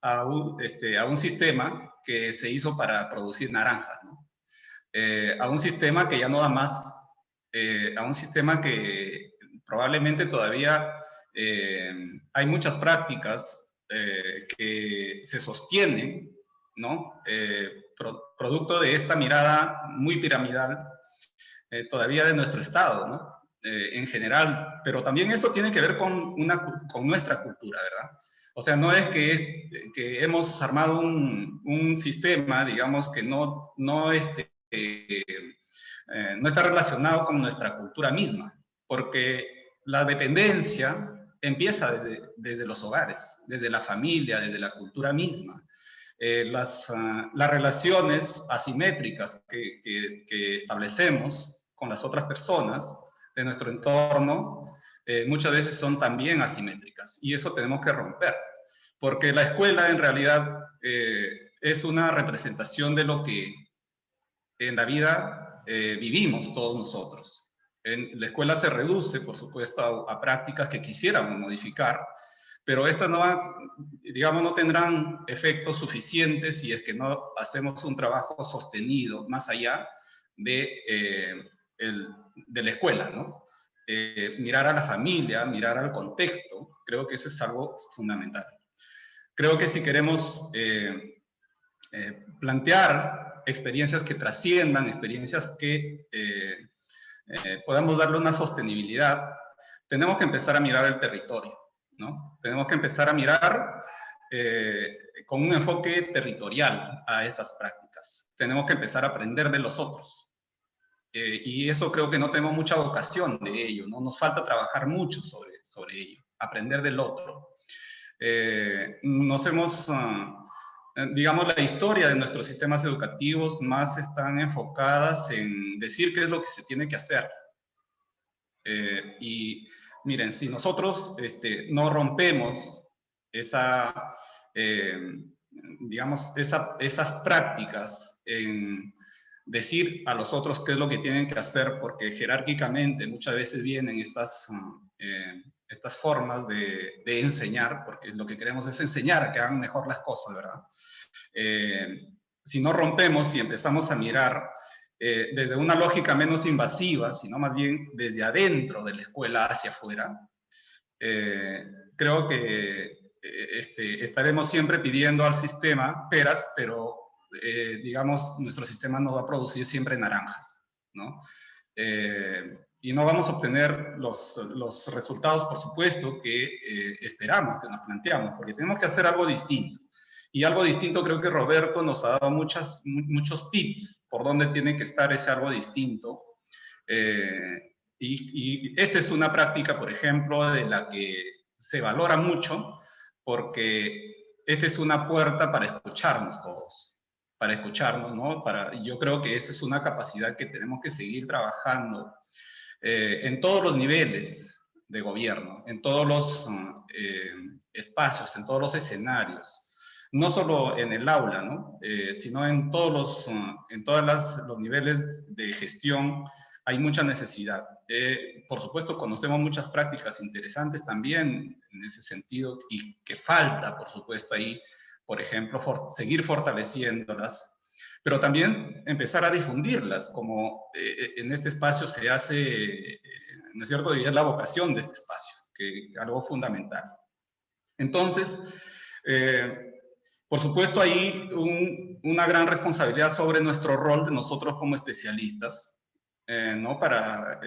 a un sistema que se hizo para producir naranjas, ¿no? A un sistema que ya no da más, a un sistema que probablemente todavía hay muchas prácticas que se sostienen, ¿no? Producto de esta mirada muy piramidal todavía de nuestro Estado, ¿no? En general, pero también esto tiene que ver con nuestra cultura, ¿verdad? O sea, no es que hemos armado un sistema, digamos, que no está relacionado con nuestra cultura misma, porque la dependencia empieza desde los hogares, desde la familia, desde la cultura misma. Las relaciones asimétricas que establecemos con las otras personas de nuestro entorno muchas veces son también asimétricas, y eso tenemos que romper, porque la escuela en realidad es una representación de lo que en la vida vivimos todos nosotros. La escuela se reduce, por supuesto, a prácticas que quisiéramos modificar, pero estas no van, digamos, no tendrán efectos suficientes si es que no hacemos un trabajo sostenido más allá de, de la escuela, ¿no? Mirar a la familia, mirar al contexto, creo que eso es algo fundamental. Creo que si queremos plantear experiencias que trasciendan, experiencias que podamos darle una sostenibilidad, tenemos que empezar a mirar el territorio, ¿no? Tenemos que empezar a mirar con un enfoque territorial a estas prácticas. Tenemos que empezar a aprender de los otros. Y eso creo que no tenemos mucha vocación de ello, ¿no? Nos falta trabajar mucho sobre ello, aprender del otro. Nos hemos, digamos, la historia de nuestros sistemas educativos más están enfocadas en decir qué es lo que se tiene que hacer. Y miren, si nosotros no rompemos esa, digamos, esas prácticas en decir a los otros qué es lo que tienen que hacer, porque jerárquicamente muchas veces vienen estas formas de enseñar, porque lo que queremos es enseñar a que hagan mejor las cosas, ¿verdad? Si no rompemos y empezamos a mirar desde una lógica menos invasiva, sino más bien desde adentro de la escuela hacia afuera, creo que estaremos siempre pidiendo al sistema peras, pero digamos, nuestro sistema nos va a producir siempre naranjas, ¿no? Y no vamos a obtener los resultados, por supuesto, que esperamos, que nos planteamos, porque tenemos que hacer algo distinto. Y algo distinto creo que Roberto nos ha dado muchos tips por dónde tiene que estar ese algo distinto. Y esta es una práctica, por ejemplo, de la que se valora mucho, porque esta es una puerta para escucharnos todos, para escucharnos, ¿no? Yo creo que esa es una capacidad que tenemos que seguir trabajando en todos los niveles de gobierno, en todos los espacios, en todos los escenarios. No solo en el aula, ¿no? Sino en todos los niveles de gestión hay mucha necesidad. Por supuesto, conocemos muchas prácticas interesantes también en ese sentido y que falta, por supuesto, ahí, por ejemplo, seguir fortaleciéndolas, pero también empezar a difundirlas, como en este espacio se hace, ¿no es cierto?, y es la vocación de este espacio, que es algo fundamental. Entonces, por supuesto, hay una gran responsabilidad sobre nuestro rol de nosotros como especialistas, ¿no? Para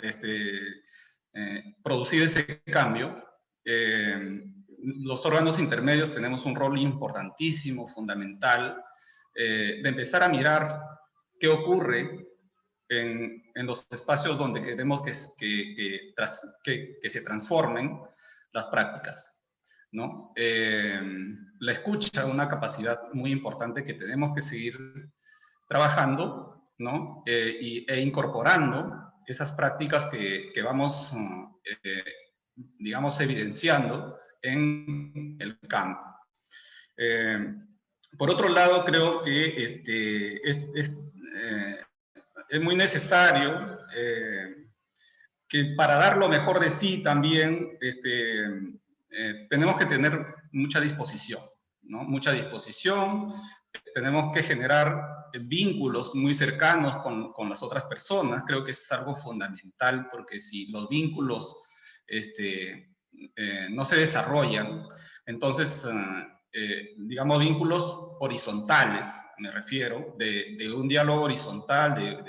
producir ese cambio. Los órganos intermedios tenemos un rol importantísimo, fundamental, de empezar a mirar qué ocurre en los espacios donde queremos que se transformen las prácticas, ¿no? La escucha es una capacidad muy importante que tenemos que seguir trabajando, ¿no? E incorporando esas prácticas que vamos, digamos, evidenciando en el campo. Por otro lado, creo que es muy necesario que para dar lo mejor de sí también tenemos que tener mucha disposición, ¿no? Mucha disposición, tenemos que generar vínculos muy cercanos con las otras personas. Creo que es algo fundamental, porque si los vínculos no se desarrollan, entonces, digamos, vínculos horizontales, me refiero, de un diálogo horizontal,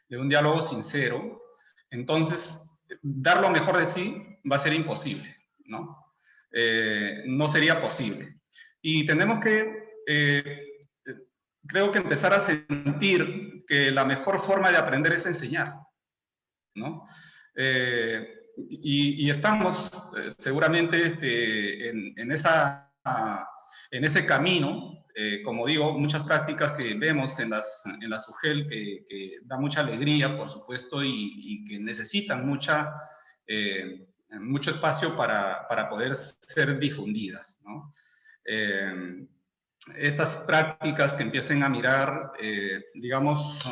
de un diálogo sincero, entonces dar lo mejor de sí va a ser imposible, ¿no? No sería posible. Y tenemos que, creo que empezar a sentir que la mejor forma de aprender es enseñar, ¿no? Y estamos seguramente en ese camino, como digo, muchas prácticas que vemos en la SUGEL que da mucha alegría, por supuesto, y que necesitan mucho espacio para poder ser difundidas, ¿no? Estas prácticas que empiecen a mirar, digamos,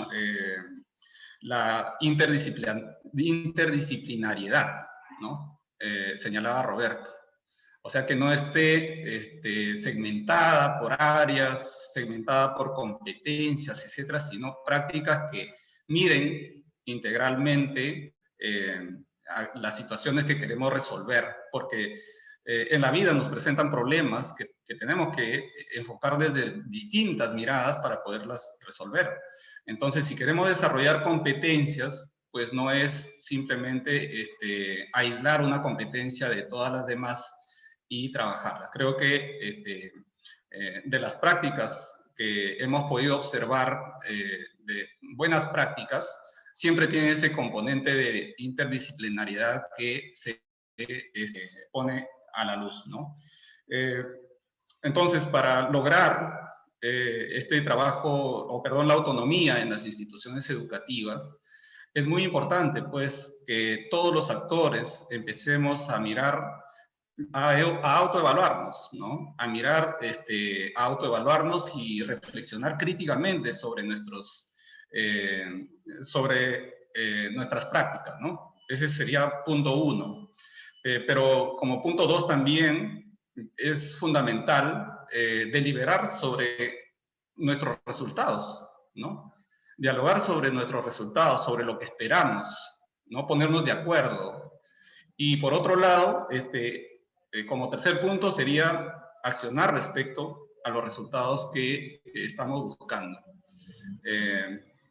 la interdisciplinariedad, ¿no? Señalaba Roberto. O sea, que no esté segmentada por áreas, segmentada por competencias, etcétera, sino prácticas que miren integralmente a las situaciones que queremos resolver, porque en la vida nos presentan problemas que tenemos que enfocar desde distintas miradas para poderlas resolver. Entonces, si queremos desarrollar competencias, pues no es simplemente aislar una competencia de todas las demás y trabajarla. Creo que de las prácticas que hemos podido observar, de buenas prácticas, siempre tiene ese componente de interdisciplinariedad que se pone a la luz, ¿no? Entonces, para lograr este trabajo, o perdón, la autonomía en las instituciones educativas, es muy importante, pues, que todos los actores empecemos a mirar, a autoevaluarnos, ¿no? A mirar, a autoevaluarnos y reflexionar críticamente sobre nuestras prácticas, ¿no? Ese sería punto 1. Pero como punto 2 también es fundamental deliberar sobre nuestros resultados, ¿no? Dialogar sobre nuestros resultados, sobre lo que esperamos, ¿no? Ponernos de acuerdo. Y por otro lado, como tercer punto sería accionar respecto a los resultados que estamos buscando.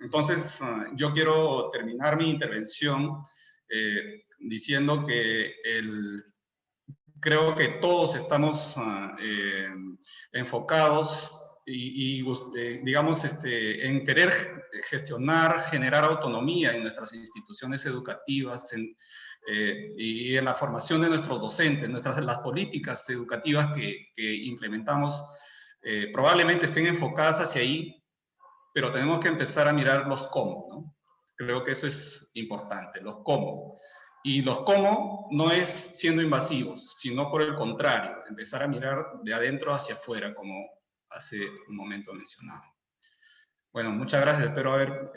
Entonces, yo quiero terminar mi intervención diciendo que creo que todos estamos enfocados digamos, en querer gestionar, generar autonomía en nuestras instituciones educativas y en la formación de nuestros docentes. Las políticas educativas que implementamos probablemente estén enfocadas hacia ahí, pero tenemos que empezar a mirar los cómo, ¿no? Creo que eso es importante, los cómo. Y los cómo no es siendo invasivos, sino por el contrario, empezar a mirar de adentro hacia afuera, como hace un momento mencionaba. Bueno, muchas gracias. Espero haber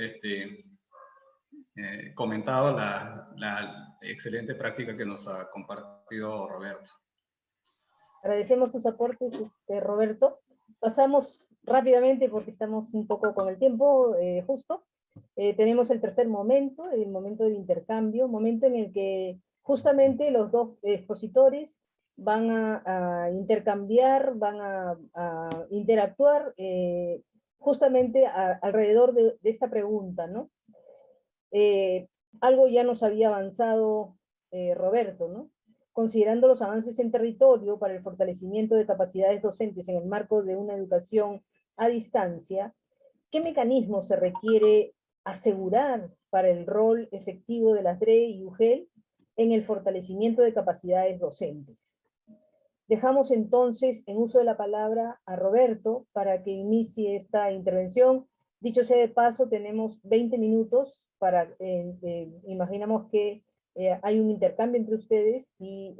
comentado la excelente práctica que nos ha compartido Roberto. Agradecemos tus aportes, Roberto. Pasamos rápidamente porque estamos un poco con el tiempo justo. Tenemos el tercer momento, el momento del intercambio, momento en el que justamente los dos expositores van a intercambiar, van a interactuar justamente alrededor de esta pregunta, ¿no? Algo ya nos había avanzado Roberto, ¿no? Considerando los avances en territorio para el fortalecimiento de capacidades docentes en el marco de una educación a distancia, ¿qué mecanismos se requiere asegurar para el rol efectivo de las DRE y UGEL en el fortalecimiento de capacidades docentes? Dejamos entonces en uso de la palabra a Roberto para que inicie esta intervención. Dicho sea de paso, tenemos 20 minutos para, imaginamos que hay un intercambio entre ustedes y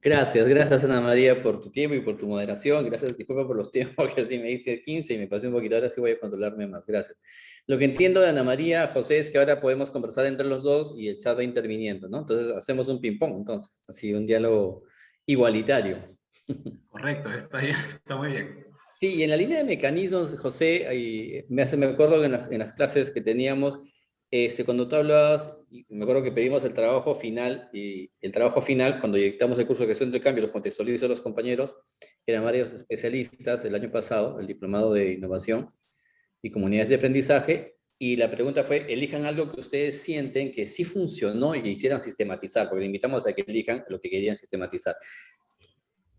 Gracias Ana María por tu tiempo y por tu moderación. Gracias, disculpa por los tiempos, porque así me diste 15 y me pasé un poquito, ahora sí voy a controlarme más. Gracias. Lo que entiendo de Ana María, José, es que ahora podemos conversar entre los dos y el chat va interviniendo, ¿no? Entonces hacemos un ping-pong, entonces, así un diálogo igualitario. Correcto, está muy bien. Sí, y en la línea de mecanismos, José, me acuerdo que en las clases que teníamos, cuando tú hablabas, me acuerdo que pedimos el trabajo final, y el trabajo final, cuando dictamos el curso de gestión del cambio, los contextualizo a los compañeros, eran varios especialistas el año pasado, el diplomado de innovación y comunidades de aprendizaje, y la pregunta fue, elijan algo que ustedes sienten que sí funcionó y que hicieran sistematizar, porque le invitamos a que elijan lo que querían sistematizar.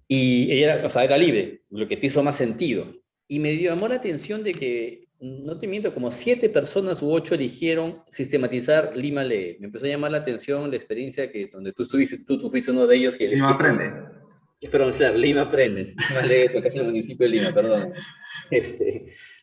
Y ella, o sea, era libre, lo que te hizo más sentido. Y me llamó la atención de que, no te miento, como 7 personas u 8 eligieron sistematizar Lima Lee. Me empezó a llamar la atención la experiencia donde tú estuviste, tú fuiste uno de ellos. Y Lima Aprende. Perdón, claro, Lima Aprende. Lima Lee es el municipio de Lima, perdón.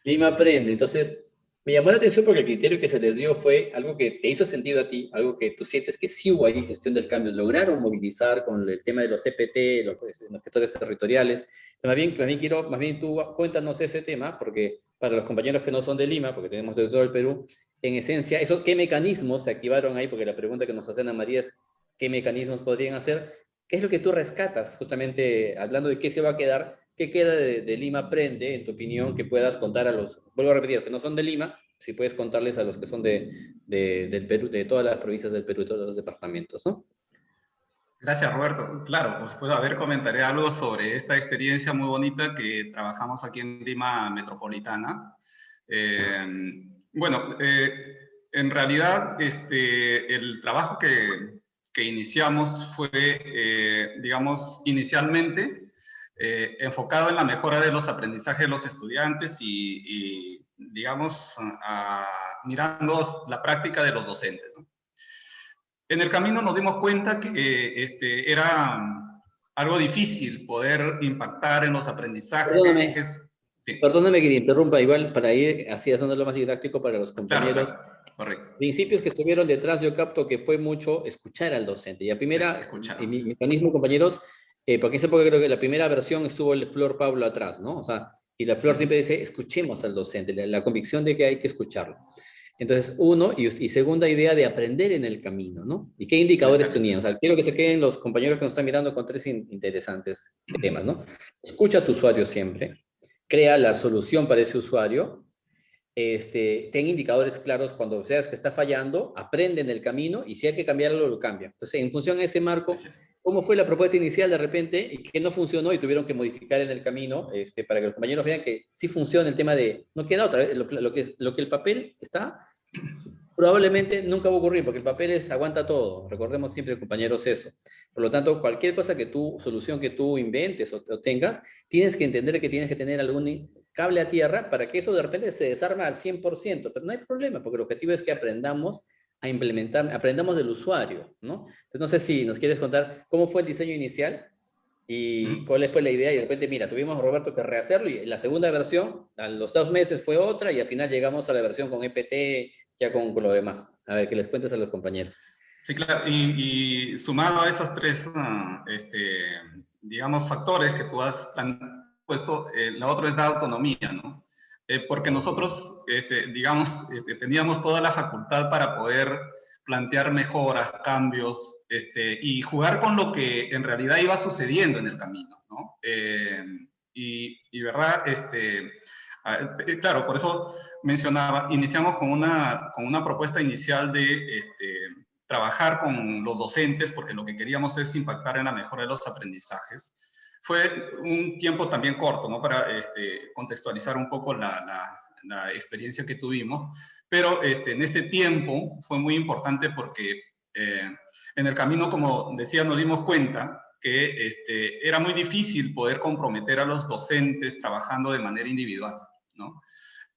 Lima Aprende. Entonces, me llamó la atención porque el criterio que se les dio fue algo que te hizo sentido a ti, algo que tú sientes que sí hubo ahí gestión del cambio, lograron movilizar con el tema de los CPT, los gestores territoriales. Entonces, más bien tú cuéntanos ese tema, porque para los compañeros que no son de Lima, porque tenemos de todo el Perú, en esencia, ¿qué mecanismos se activaron ahí? Porque la pregunta que nos hacen a María es, ¿qué mecanismos podrían hacer ¿Qué es lo que tú rescatas? Justamente hablando de qué se va a quedar, ¿qué queda de Lima Aprende, en tu opinión, que puedas contar a los, vuelvo a repetir, que no son de Lima, si puedes contarles a los que son del Perú, de todas las provincias del Perú, todos los departamentos, ¿no? Gracias, Roberto. Claro, pues a ver, comentaré algo sobre esta experiencia muy bonita que trabajamos aquí en Lima Metropolitana. Bueno, en realidad el trabajo que iniciamos fue, digamos, inicialmente enfocado en la mejora de los aprendizajes de los estudiantes y digamos, mirando la práctica de los docentes, ¿no? En el camino nos dimos cuenta que era algo difícil poder impactar en los aprendizajes. Perdóname, Sí, perdóname que te interrumpa, igual para ir así haciéndolo más didáctico para los claro, compañeros. claro, correcto. Principios que estuvieron detrás, yo capto que fue mucho escuchar al docente. Y la primera, Escuchar. mi mecanismo, compañeros, porque en esa época creo que la primera versión estuvo el Flor Pablo atrás, ¿no? O sea, y la Flor siempre dice, escuchemos al docente, la convicción de que hay que escucharlo. Entonces, uno, y segunda idea de aprender en el camino, ¿no? ¿Y qué indicadores tenían? O sea, quiero que se queden los compañeros que nos están mirando con tres interesantes temas, ¿no? Escucha a tu usuario siempre, crea la solución para ese usuario, ten indicadores claros cuando veas que está fallando, aprende en el camino y si hay que cambiarlo, lo cambia. Entonces, en función a ese marco, ¿cómo fue la propuesta inicial de repente y que no funcionó y tuvieron que modificar en el camino para que los compañeros vean que sí funciona el tema de, no queda otra vez, lo que el papel está, probablemente nunca va a ocurrir porque el papel aguanta todo. Recordemos siempre, compañeros, eso. Por lo tanto, cualquier cosa solución que tú inventes o tengas, tienes que entender que tienes que tener algún cable a tierra para que eso de repente se desarma al 100%, pero no hay problema, porque el objetivo es que aprendamos a implementar, aprendamos del usuario, ¿no? Entonces, no sé si nos quieres contar cómo fue el diseño inicial y cuál fue la idea, y de repente, mira, tuvimos, Roberto, que rehacerlo, y la segunda versión, a los 2 meses fue otra, y al final llegamos a la versión con EPT, ya con lo demás. A ver, que les cuentes a los compañeros. Sí, claro, y sumado a esas tres, digamos, factores que tú has puesto, la otra es la autonomía, ¿no? Porque nosotros, digamos, teníamos toda la facultad para poder plantear mejoras, cambios, y jugar con lo que en realidad iba sucediendo en el camino, ¿no? Y verdad, claro, por eso mencionaba, iniciamos con una propuesta inicial de trabajar con los docentes, porque lo que queríamos es impactar en la mejora de los aprendizajes. Fue un tiempo también corto, ¿no? Para contextualizar un poco la experiencia que tuvimos, pero en este tiempo fue muy importante porque en el camino, como decía, nos dimos cuenta que era muy difícil poder comprometer a los docentes trabajando de manera individual, ¿no?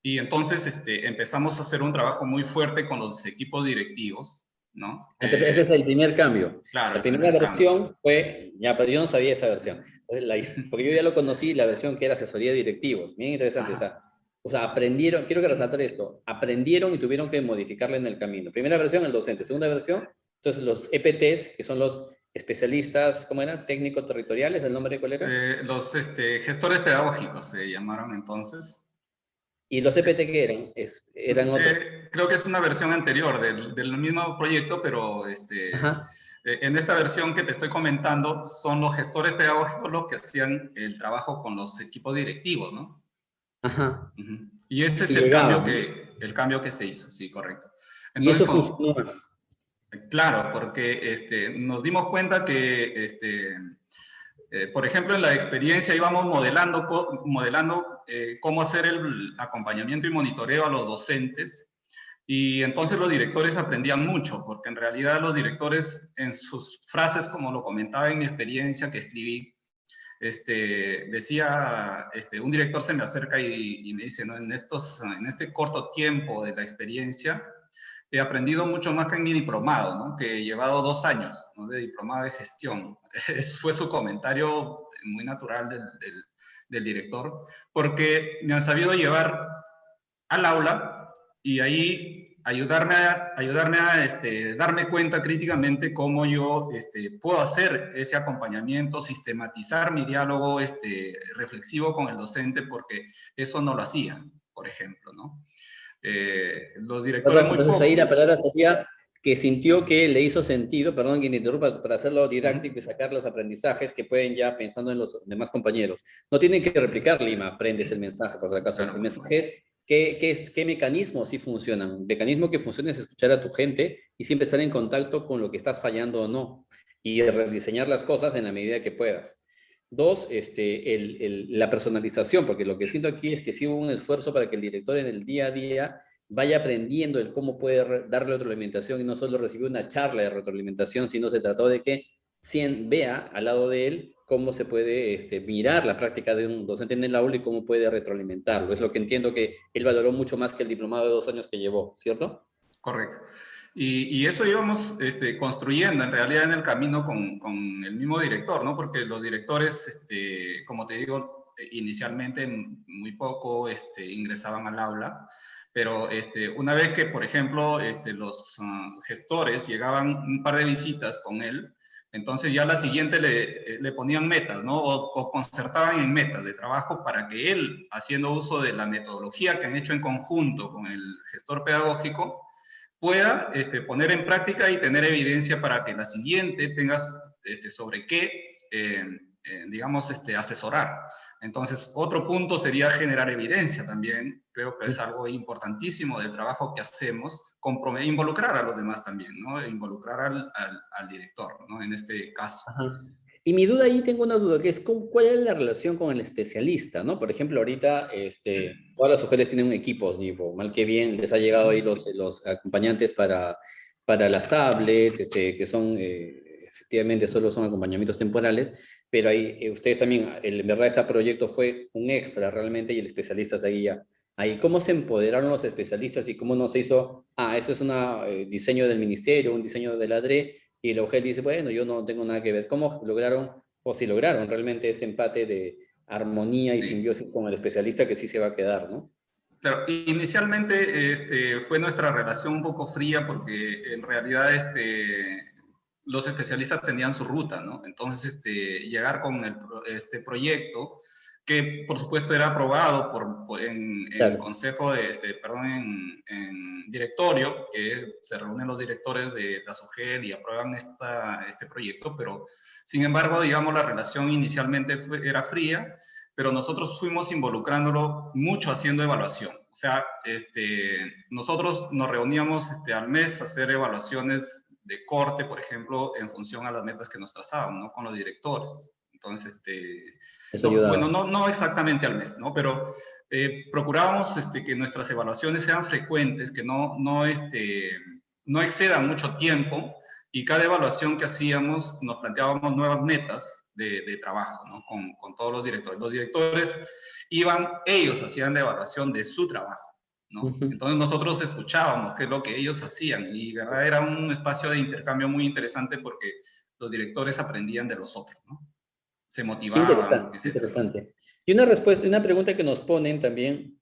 Y entonces empezamos a hacer un trabajo muy fuerte con los equipos directivos, ¿no? Entonces, ese es el primer cambio. Claro, la primera versión fue, ya, pero yo no sabía esa versión. Porque yo ya lo conocí, la versión que era asesoría de directivos. Bien interesante. O sea, aprendieron, quiero que resaltar esto, aprendieron y tuvieron que modificarla en el camino. Primera versión, el docente. Segunda versión, entonces los EPTs, que son los especialistas, ¿cómo eran? Técnicos territoriales, ¿el nombre cuál era? Los gestores pedagógicos se llamaron entonces. ¿Y los EPT qué eran? ¿Eran otros? Creo que es una versión anterior del mismo proyecto, pero en esta versión que te estoy comentando son los gestores pedagógicos los que hacían el trabajo con los equipos directivos, ¿no? Ajá. Y ese es el cambio que se hizo, sí, correcto. Entonces, y eso funcionó más. Claro, porque nos dimos cuenta que, por ejemplo, en la experiencia íbamos modelando cómo hacer el acompañamiento y monitoreo a los docentes, y entonces los directores aprendían mucho, porque en realidad los directores en sus frases, como lo comentaba en mi experiencia que escribí, decía, un director se me acerca y me dice, ¿no? En este corto tiempo de la experiencia, he aprendido mucho más que en mi diplomado, ¿no? Que he llevado 2 años, ¿no? De diplomado de gestión. Ese fue su comentario muy natural del director, porque me han sabido llevar al aula y ahí ayudarme a darme cuenta críticamente cómo yo puedo hacer ese acompañamiento, sistematizar mi diálogo reflexivo con el docente, porque eso no lo hacía, por ejemplo, ¿no? Los directores Perdón, entonces ahí la palabra sería que sintió que le hizo sentido, perdón que me interrumpa, para hacerlo didáctico y sacar los aprendizajes que pueden ya pensando en los demás compañeros. No tienen que replicar Lima, aprendes el mensaje, por si acaso. El mensaje es qué mecanismos sí funcionan. El mecanismo que funciona es escuchar a tu gente y siempre estar en contacto con lo que estás fallando o no y rediseñar las cosas en la medida que puedas. Dos, la personalización, porque lo que siento aquí es que sí hubo un esfuerzo para que el director en el día a día vaya aprendiendo el cómo puede darle retroalimentación y no solo recibir una charla de retroalimentación, sino se trató de que vea al lado de él cómo se puede mirar la práctica de un docente en el aula y cómo puede retroalimentarlo. Es lo que entiendo que él valoró mucho más que el diplomado de 2 años que llevó, ¿cierto? Correcto. Y eso íbamos construyendo en realidad en el camino con el mismo director, ¿no? Porque los directores, como te digo, inicialmente muy poco ingresaban al aula, pero una vez que, por ejemplo, los gestores llegaban un par de visitas con él, entonces ya la siguiente le ponían metas, ¿no? O concertaban en metas de trabajo para que él, haciendo uso de la metodología que han hecho en conjunto con el gestor pedagógico, pueda poner en práctica y tener evidencia para que la siguiente tengas sobre qué, digamos, asesorar. Entonces, otro punto sería generar evidencia también. Creo que es algo importantísimo del trabajo que hacemos, involucrar a los demás también, ¿no? Involucrar al director, ¿no? En este caso. Ajá. Y mi duda ahí, tengo una duda, que es cuál es la relación con el especialista, ¿no? Por ejemplo, ahorita todas las mujeres tienen equipos, digo, mal que bien, les ha llegado ahí los acompañantes para las tablets, que son, efectivamente, solo son acompañamientos temporales, pero ahí ustedes también, en verdad este proyecto fue un extra realmente y el especialista seguía ahí. ¿Cómo se empoderaron los especialistas y cómo no se hizo, eso es un diseño del ministerio, un diseño de la DRE, y el UGEL dice, bueno, yo no tengo nada que ver? ¿Cómo lograron, o si lograron realmente ese empate de armonía y Sí. simbiosis con el especialista que sí se va a quedar, ¿no? Claro, inicialmente fue nuestra relación un poco fría porque en realidad los especialistas tenían su ruta, ¿no? Entonces, llegar con este proyecto, que por supuesto era aprobado en Claro. consejo en directorio, que se reúnen los directores de la SUGEL y aprueban este proyecto, pero sin embargo, digamos, la relación inicialmente era fría, pero nosotros fuimos involucrándolo mucho haciendo evaluación. O sea, nosotros nos reuníamos al mes a hacer evaluaciones de corte, por ejemplo, en función a las metas que nos trazaban, ¿no? Con los directores. Entonces, Eso ayudaba. bueno, no exactamente al mes, ¿no? Pero procurábamos que nuestras evaluaciones sean frecuentes, que no excedan mucho tiempo, y cada evaluación que hacíamos nos planteábamos nuevas metas de trabajo, ¿no? Con todos los directores. Los directores ellos hacían la evaluación de su trabajo, ¿no? Entonces nosotros escuchábamos qué es lo que ellos hacían, y verdad era un espacio de intercambio muy interesante porque los directores aprendían de los otros, ¿no? Se Qué motivaban, interesante, etc. interesante. Y una pregunta que nos ponen también,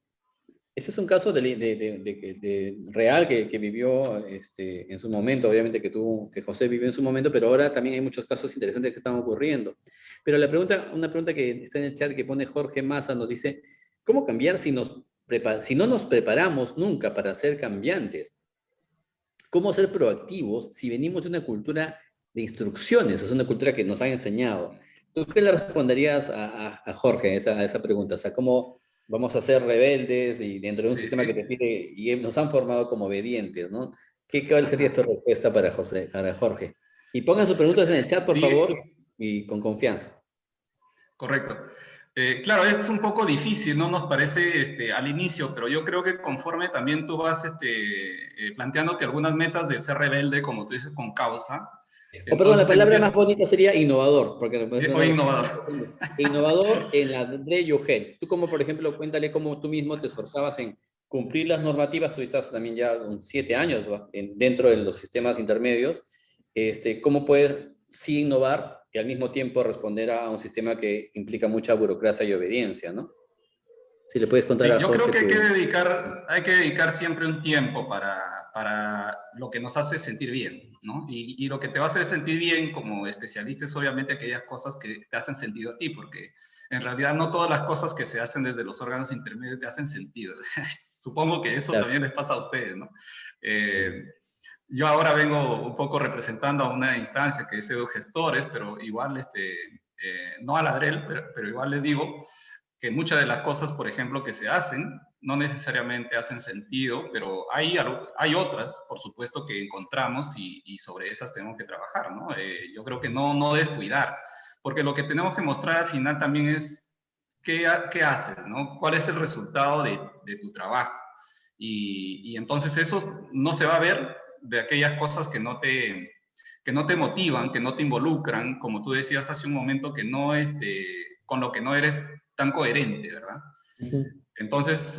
este es un caso real que vivió en su momento, obviamente que José vivió en su momento, pero ahora también hay muchos casos interesantes que están ocurriendo. Pero una pregunta que está en el chat que pone Jorge Massa nos dice, ¿cómo cambiar si no nos preparamos nunca para ser cambiantes? ¿Cómo ser proactivos si venimos de una cultura de instrucciones? Es una cultura que nos han enseñado. ¿Tú qué le responderías a Jorge a esa pregunta? O sea, ¿cómo vamos a ser rebeldes y dentro de un sistema que te pide, y nos han formado como obedientes, ¿no? ¿Cuál sería tu respuesta para Jorge? Y pongan sus preguntas en el chat, por favor, y con confianza. Correcto. Claro, es un poco difícil, ¿no? Nos parece al inicio, pero yo creo que conforme también tú vas planteándote algunas metas de ser rebelde, como tú dices, con causa. Perdón, la palabra más bonita sería innovador, porque o innovador. Innovador en la de UGEL. Tú como, por ejemplo, cuéntale cómo tú mismo te esforzabas en cumplir las normativas. Tú estás también ya con 7 años dentro de los sistemas intermedios. ¿Cómo puedes sí innovar y al mismo tiempo responder a un sistema que implica mucha burocracia y obediencia, ¿no? Si le puedes contar a yo Jorge. Creo que hay que dedicar siempre un tiempo para lo que nos hace sentir bien, ¿no? Y lo que te va a hacer sentir bien como especialista es obviamente aquellas cosas que te hacen sentido a ti, porque en realidad no todas las cosas que se hacen desde los órganos intermedios te hacen sentido. Supongo que eso también les pasa a ustedes, ¿no? yo ahora vengo un poco representando a una instancia que es EduGestores, pero igual, no a la DREL, pero igual les digo que muchas de las cosas, por ejemplo, que se hacen, no necesariamente hacen sentido, pero hay otras, por supuesto, que encontramos y sobre esas tenemos que trabajar, ¿no? Yo creo que no descuidar, porque lo que tenemos que mostrar al final también es qué haces, ¿no? ¿Cuál es el resultado de tu trabajo? Y entonces eso no se va a ver de aquellas cosas que no te motivan, que no te involucran, como tú decías hace un momento, que no, con lo que no eres tan coherente, ¿verdad? Entonces,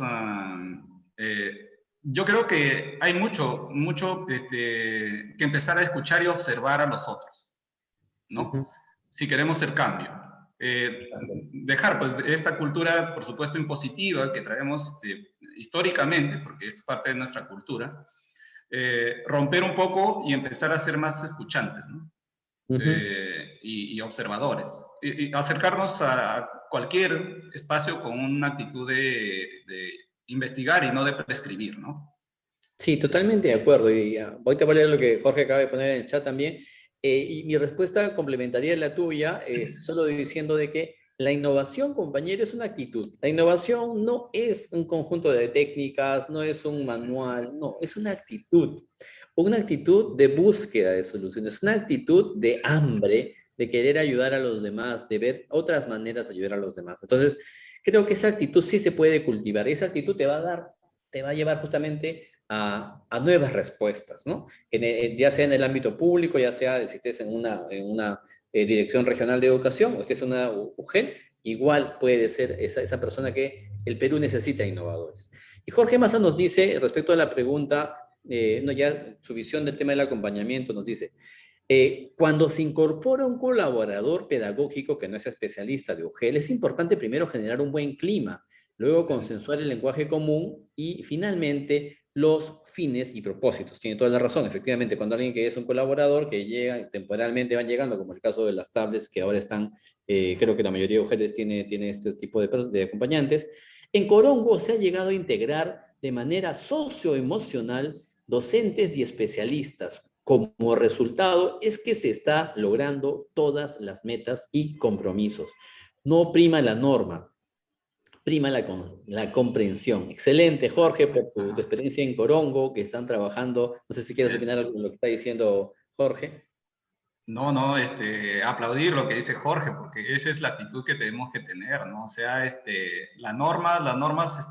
yo creo que hay mucho que empezar a escuchar y observar a los otros, ¿no? Si queremos el cambio. Dejar pues esta cultura, por supuesto, impositiva que traemos históricamente, porque es parte de nuestra cultura, romper un poco y empezar a ser más escuchantes, ¿no? Y observadores. Y acercarnos a cualquier espacio con una actitud de investigar y no de prescribir, ¿no? Sí, totalmente de acuerdo. Y ahorita voy a leer lo que Jorge acaba de poner en el chat también. Y mi respuesta complementaría la tuya, solo diciendo de que la innovación, compañero, es una actitud. La innovación no es un conjunto de técnicas, no es un manual, no, es una actitud. Una actitud de búsqueda de soluciones, una actitud de hambre, de querer ayudar a los demás, de ver otras maneras de ayudar a los demás. Entonces, creo que esa actitud sí se puede cultivar. Esa actitud te va a dar, te va a llevar justamente a nuevas respuestas, ¿no? Ya sea en el ámbito público, ya sea si estés en una dirección regional de educación o estés en una UGEL, igual puede ser esa persona que el Perú necesita innovadores. Y Jorge Massa nos dice, respecto a la pregunta, no, ya su visión del tema del acompañamiento, nos dice, cuando se incorpora un colaborador pedagógico que no es especialista de UGEL, es importante primero generar un buen clima, luego consensuar el lenguaje común y finalmente los fines y propósitos. Tiene toda la razón, efectivamente, cuando alguien que es un colaborador, que llega, temporalmente van llegando, como el caso de las tablets que ahora están, creo que la mayoría de mujeres tiene este tipo de acompañantes, en Corongo se ha llegado a integrar de manera socioemocional docentes y especialistas. Como resultado es que se está logrando todas las metas y compromisos. No prima la norma, prima la comprensión. Excelente, Jorge, por tu experiencia en Corongo, que están trabajando. No sé si quieres opinar algo de lo que está diciendo Jorge. No, aplaudir lo que dice Jorge, porque esa es la actitud que tenemos que tener, ¿no? O sea, las normas,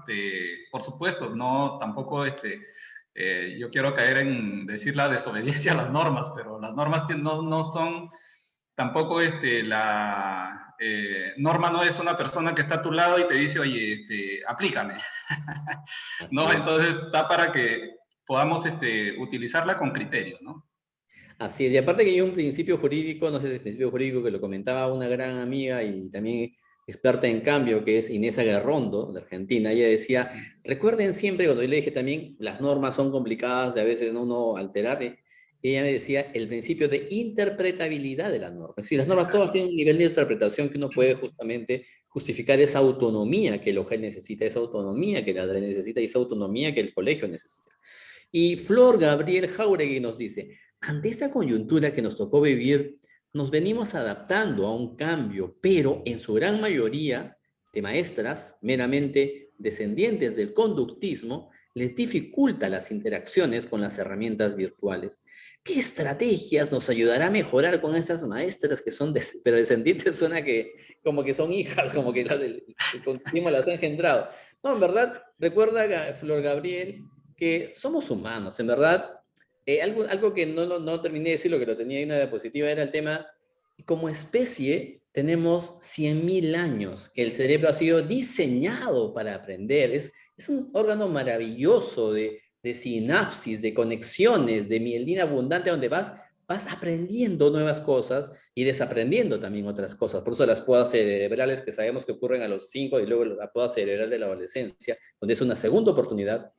por supuesto, no, tampoco, yo quiero caer en decir la desobediencia a las normas, pero las normas no son, tampoco, norma no es una persona que está a tu lado y te dice, oye, aplícame, ¿no? Entonces, está para que podamos, utilizarla con criterio, ¿no? Así es, y aparte que hay un principio jurídico, no sé si es el principio jurídico que lo comentaba una gran amiga y también experta en cambio, que es Inés Agarrondo, de Argentina. Ella decía, recuerden siempre, cuando yo le dije también, las normas son complicadas, de a veces no alterar, ella me decía el principio de interpretabilidad de la norma. Es decir, las normas todas tienen un nivel de interpretación que uno puede justamente justificar esa autonomía que el OGEL necesita, esa autonomía que la ADRE necesita y esa autonomía que el colegio necesita. Y Flor Gabriel Jauregui nos dice, ante esta coyuntura que nos tocó vivir, nos venimos adaptando a un cambio, pero en su gran mayoría de maestras, meramente descendientes del conductismo, les dificulta las interacciones con las herramientas virtuales. ¿Qué estrategias nos ayudará a mejorar con estas maestras que son, pero descendientes suena que como que son hijas, como que el conductismo las ha engendrado? No, en verdad, recuerda, Flor Gabriel, que somos humanos, en verdad. Algo que no terminé de decir, lo que lo tenía en una diapositiva, era el tema, como especie tenemos 100.000 años, que el cerebro ha sido diseñado para aprender. Es un órgano maravilloso de sinapsis, de conexiones, de mielina abundante, donde vas aprendiendo nuevas cosas y desaprendiendo también otras cosas. Por eso las podas cerebrales que sabemos que ocurren a los 5 y luego la poda cerebral de la adolescencia, donde es una segunda oportunidad.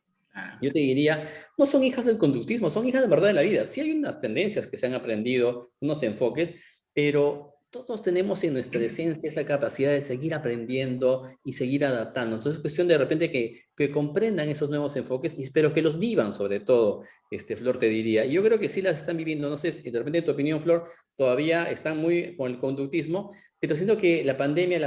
Yo te diría, no son hijas del conductismo, son hijas de verdad de la vida. Sí hay unas tendencias que se han aprendido, unos enfoques, pero todos tenemos en nuestra esencia esa capacidad de seguir aprendiendo y seguir adaptando. Entonces es cuestión de repente que comprendan esos nuevos enfoques y espero que los vivan sobre todo, Flor, te diría. Y yo creo que sí las están viviendo, no sé, de repente tu opinión, Flor, todavía están muy con el conductismo, pero siento que la pandemia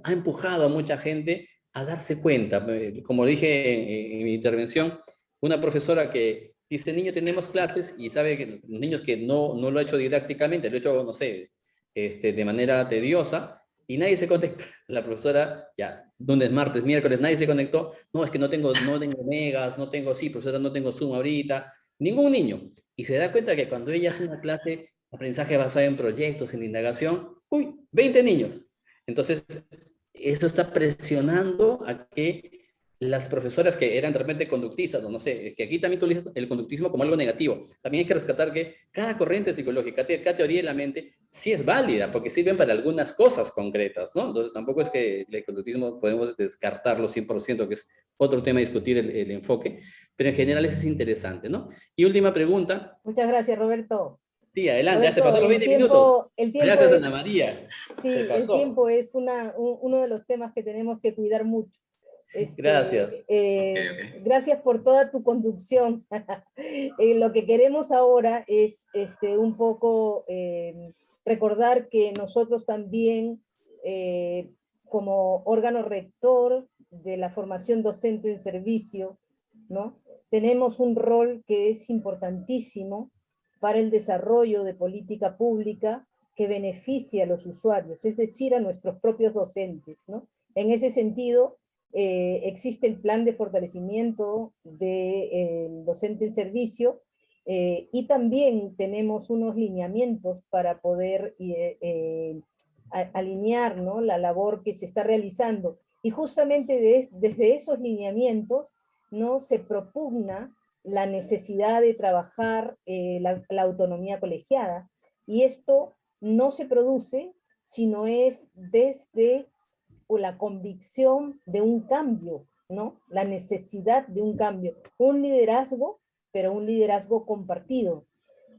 ha empujado a mucha gente a darse cuenta. Como dije en mi intervención, una profesora que dice, niño, tenemos clases, y sabe que los niños que no lo ha hecho didácticamente, lo ha hecho, no sé, de manera tediosa, y nadie se conecta. La profesora, ya, lunes, martes, miércoles, nadie se conectó. No, es que no tengo megas, no tengo, sí, profesora, no tengo Zoom ahorita. Ningún niño. Y se da cuenta que cuando ella hace una clase, aprendizaje basado en proyectos, en indagación, uy, 20 niños. Entonces, eso está presionando a que las profesoras que eran de repente conductistas, no sé, es que aquí también tú utilizas el conductismo como algo negativo. También hay que rescatar que cada corriente psicológica, cada teoría de la mente, sí es válida, porque sirven para algunas cosas concretas, ¿no? Entonces tampoco es que el conductismo podemos descartarlo 100%, que es otro tema a discutir el enfoque, pero en general eso es interesante, ¿no? Y última pregunta. Muchas gracias, Roberto. Sí, adelante, ya se Roberto, pasó los 20 minutos. el tiempo Gracias, es, Ana María. sí, Se el pasó. tiempo es uno de los temas que tenemos que cuidar mucho. Gracias. Ok. Gracias por toda tu conducción. Lo que queremos ahora es un poco recordar que nosotros también, como órgano rector de la formación docente en servicio, ¿no? Tenemos un rol que es importantísimo para el desarrollo de política pública que beneficie a los usuarios, es decir, a nuestros propios docentes, ¿no? En ese sentido, existe el plan de fortalecimiento del docente en servicio, y también tenemos unos lineamientos para poder alinear, ¿no?, la labor que se está realizando. Y justamente desde esos lineamientos, ¿no?, se propugna la necesidad de trabajar la autonomía colegiada. Y esto no se produce, sino es desde la convicción de un cambio, ¿no? La necesidad de un cambio, un liderazgo, pero un liderazgo compartido.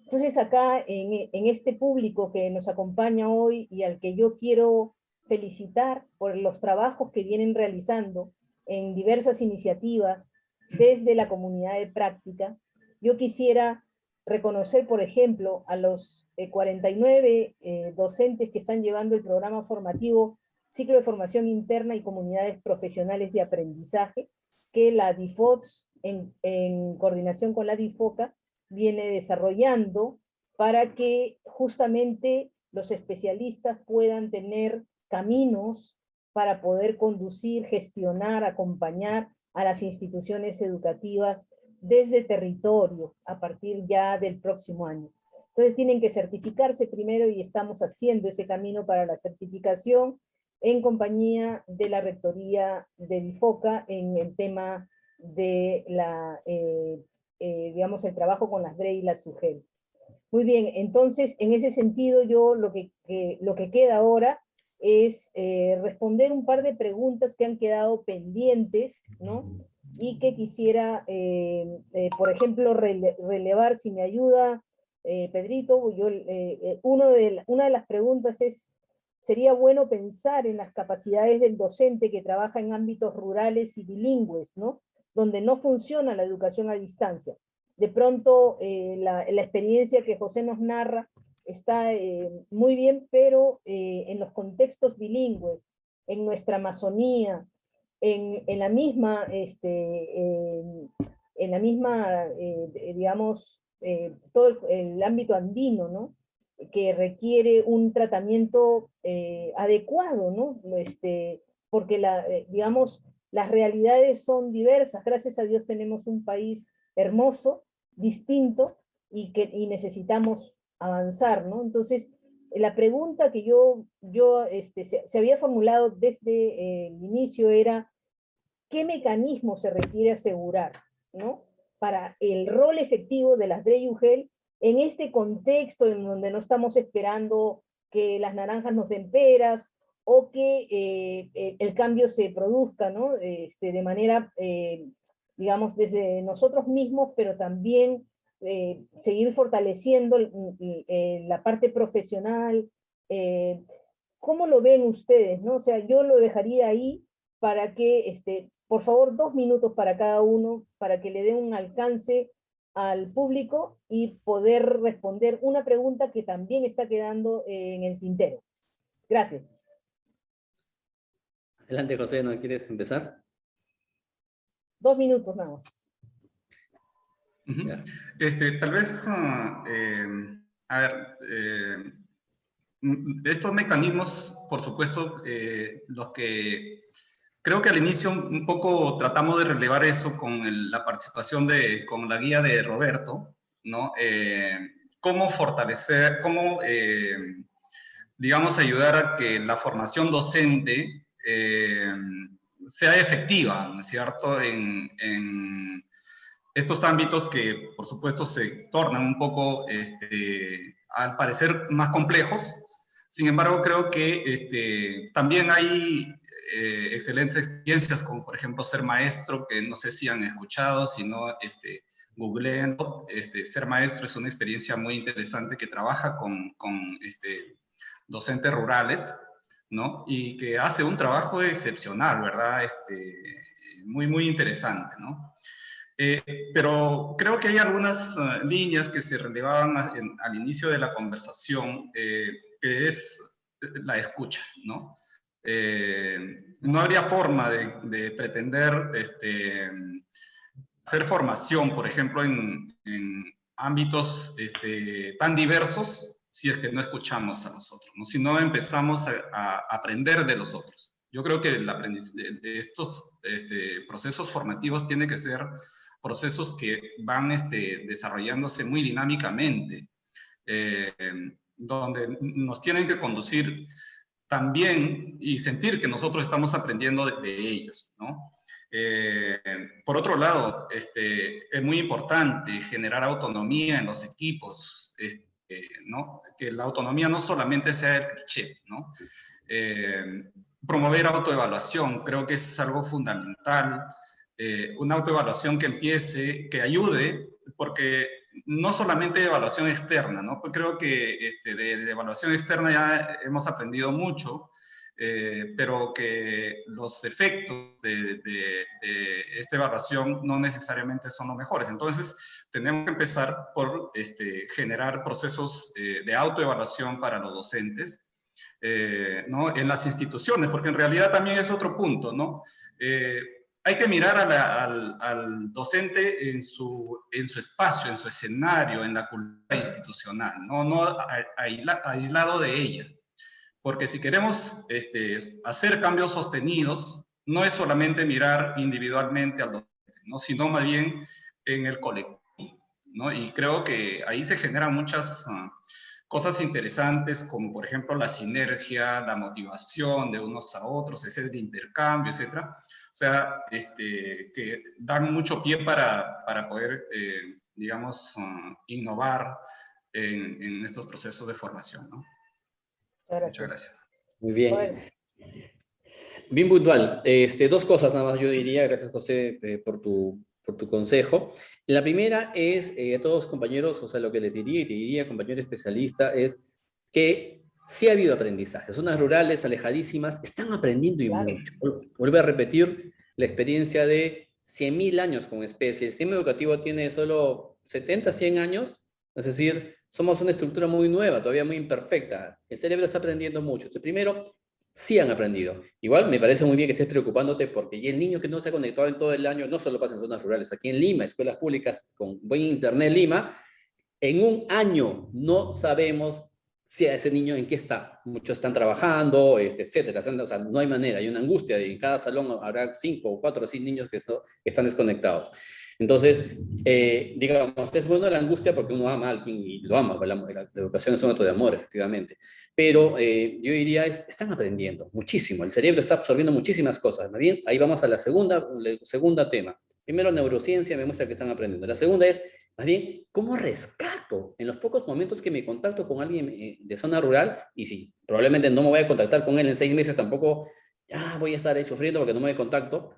Entonces acá, en este público que nos acompaña hoy y al que yo quiero felicitar por los trabajos que vienen realizando en diversas iniciativas desde la comunidad de práctica, yo quisiera reconocer, por ejemplo, a los 49 docentes que están llevando el programa formativo Ciclo de Formación Interna y Comunidades Profesionales de Aprendizaje, que la DIFOTS, en coordinación con la DIFOCA, viene desarrollando para que justamente los especialistas puedan tener caminos para poder conducir, gestionar, acompañar a las instituciones educativas desde territorio a partir ya del próximo año. Entonces tienen que certificarse primero y estamos haciendo ese camino para la certificación en compañía de la Rectoría de DIFOCA en el tema de digamos, el trabajo con las DRE y las SUGEL. Muy bien, entonces, en ese sentido, yo lo que queda ahora es responder un par de preguntas que han quedado pendientes, ¿no? Y que quisiera, por ejemplo, relevar, si me ayuda, Pedrito. Una de las preguntas es, sería bueno pensar en las capacidades del docente que trabaja en ámbitos rurales y bilingües, ¿no?, donde no funciona la educación a distancia. De pronto, la experiencia que José nos narra está muy bien, pero en los contextos bilingües, en nuestra Amazonía, en la misma, digamos, todo el ámbito andino, ¿no?, que requiere un tratamiento adecuado, ¿no? Porque digamos, las realidades son diversas. Gracias a Dios tenemos un país hermoso, distinto, y necesitamos avanzar, ¿no? Entonces, la pregunta que se había formulado desde el inicio era, ¿qué mecanismo se requiere asegurar, ¿no?, para el rol efectivo de las DRE y UGEL en este contexto en donde no estamos esperando que las naranjas nos den peras o que el cambio se produzca, ¿no?, de manera, digamos, desde nosotros mismos, pero también seguir fortaleciendo la parte profesional, ¿Cómo lo ven ustedes, no? O sea, yo lo dejaría ahí para que, por favor, 2 minutos para cada uno, para que le den un alcance al público y poder responder una pregunta que también está quedando en el tintero. Gracias. Adelante, José, ¿no quieres empezar? 2 minutos nada más. Ya. Tal vez, a ver, estos mecanismos, por supuesto, los que creo que al inicio un poco tratamos de relevar eso con la participación con la guía de Roberto, ¿no? Cómo fortalecer, cómo, digamos, ayudar a que la formación docente sea efectiva, ¿no es cierto?, en estos ámbitos que, por supuesto, se tornan un poco, al parecer, más complejos. Sin embargo, creo que también hay excelentes experiencias, como por ejemplo Ser Maestro, que no sé si han escuchado, si no, googleenlo. Ser Maestro es una experiencia muy interesante que trabaja con docentes rurales, ¿no? Y que hace un trabajo excepcional, ¿verdad? Muy, muy interesante, ¿no? Pero creo que hay algunas líneas que se relevaban al inicio de la conversación, que es la escucha, ¿no? No habría forma de pretender hacer formación, por ejemplo, en ámbitos tan diversos, si es que no escuchamos a los otros, ¿no? Si no empezamos a aprender de los otros. Yo creo que el aprendizaje de estos procesos formativos tiene que ser procesos que van desarrollándose muy dinámicamente, donde nos tienen que conducir también y sentir que nosotros estamos aprendiendo de ellos, ¿no? Por otro lado, es muy importante generar autonomía en los equipos, ¿no? Que la autonomía no solamente sea el cliché, ¿no? Promover autoevaluación, creo que es algo fundamental. Una autoevaluación que empiece, que ayude, porque no solamente evaluación externa, ¿no? Pues creo que de evaluación externa ya hemos aprendido mucho, pero que los efectos de esta evaluación no necesariamente son los mejores. Entonces, tenemos que empezar por generar procesos de autoevaluación para los docentes, ¿no? En las instituciones, porque en realidad también es otro punto, ¿no? Hay que mirar al docente en su espacio, en su escenario, en la cultura institucional, no aislado de ella. Porque si queremos hacer cambios sostenidos, no es solamente mirar individualmente al docente, ¿no? Sino más bien en el colectivo, ¿no? Y creo que ahí se generan muchas cosas interesantes, como por ejemplo la sinergia, la motivación de unos a otros, ese de intercambio, etcétera. O sea, que dan mucho pie para poder, digamos, innovar en estos procesos de formación, ¿no? Muchas gracias. Muy bien. Bueno. Bien puntual. Dos cosas nada más yo diría. Gracias, José, por tu consejo. La primera es, a todos compañeros, o sea, lo que les diría y te diría, compañero especialista, es que sí ha habido aprendizaje. Zonas rurales alejadísimas están aprendiendo y Claro. mucho. Vuelvo a repetir la experiencia de 100.000 años con especies. El sistema educativo tiene solo 70, 100 años, es decir, somos una estructura muy nueva, todavía muy imperfecta. El cerebro está aprendiendo mucho. Entonces, primero, sí han aprendido. Igual me parece muy bien que estés preocupándote porque y el niño que no se ha conectado en todo el año, no solo pasa en zonas rurales, aquí en Lima, escuelas públicas con buen internet en Lima, en un año no sabemos si a ese niño en qué está. Muchos están trabajando, etcétera. O sea, no hay manera, hay una angustia. Y en cada salón habrá 5, 4 o 6 niños que están desconectados. Entonces, digamos, es bueno la angustia porque uno ama a alguien y lo ama. La educación es un acto de amor, efectivamente. Pero yo diría, están aprendiendo muchísimo. El cerebro está absorbiendo muchísimas cosas. Más bien, ahí vamos a la segunda tema. Primero, neurociencia me muestra que están aprendiendo. La segunda es, más bien, ¿cómo rescato en los pocos momentos que me contacto con alguien de zona rural? Y sí, probablemente no me voy a contactar con él en 6 meses, tampoco voy a estar ahí sufriendo porque no me contacto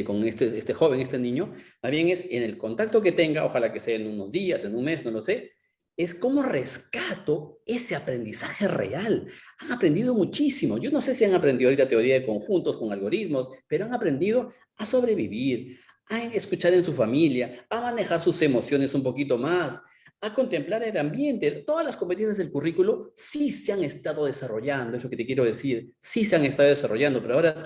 con este joven, este niño. Más bien es en el contacto que tenga, ojalá que sea en unos días, en un mes, no lo sé, es cómo rescato ese aprendizaje real. Han aprendido muchísimo. Yo no sé si han aprendido ahorita teoría de conjuntos con algoritmos, pero han aprendido a sobrevivir, a escuchar en su familia, a manejar sus emociones un poquito más, a contemplar el ambiente. Todas las competencias del currículo sí se han estado desarrollando, es lo que te quiero decir, sí se han estado desarrollando, pero ahora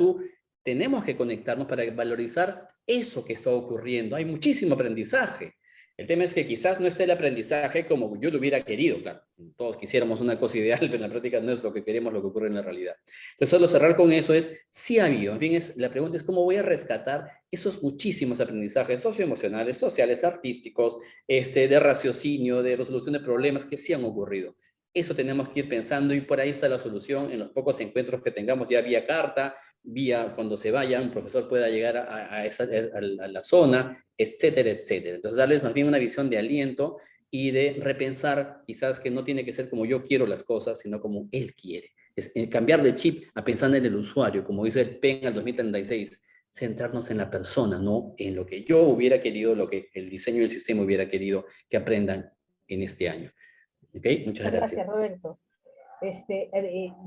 tenemos que conectarnos para valorizar eso que está ocurriendo. Hay muchísimo aprendizaje. El tema es que quizás no esté el aprendizaje como yo lo hubiera querido, claro. Todos quisiéramos una cosa ideal, pero en la práctica no es lo que queremos, lo que ocurre en la realidad. Entonces, solo cerrar con eso sí ha habido. Más bien la pregunta es cómo voy a rescatar esos muchísimos aprendizajes socioemocionales, sociales, artísticos, de raciocinio, de resolución de problemas que sí han ocurrido. Eso tenemos que ir pensando y por ahí está la solución en los pocos encuentros que tengamos ya vía carta, vía cuando se vaya, un profesor pueda llegar a la zona, etcétera, etcétera. Entonces, darles más bien una visión de aliento y de repensar, quizás que no tiene que ser como yo quiero las cosas, sino como él quiere. Es cambiar de chip a pensar en el usuario, como dice el PEN al 2036, centrarnos en la persona, no en lo que yo hubiera querido, lo que el diseño del sistema hubiera querido que aprendan en este año. ¿Ok? Muchas gracias. Gracias, Roberto.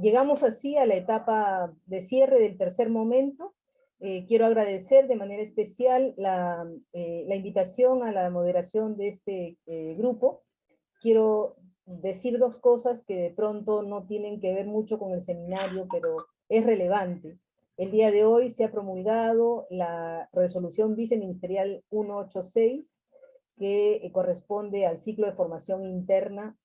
Llegamos así a la etapa de cierre del tercer momento. Quiero agradecer de manera especial la invitación a la moderación de este grupo. Quiero decir dos cosas que de pronto no tienen que ver mucho con el seminario, pero es relevante. El día de hoy se ha promulgado la resolución viceministerial 186, que corresponde al ciclo de formación interna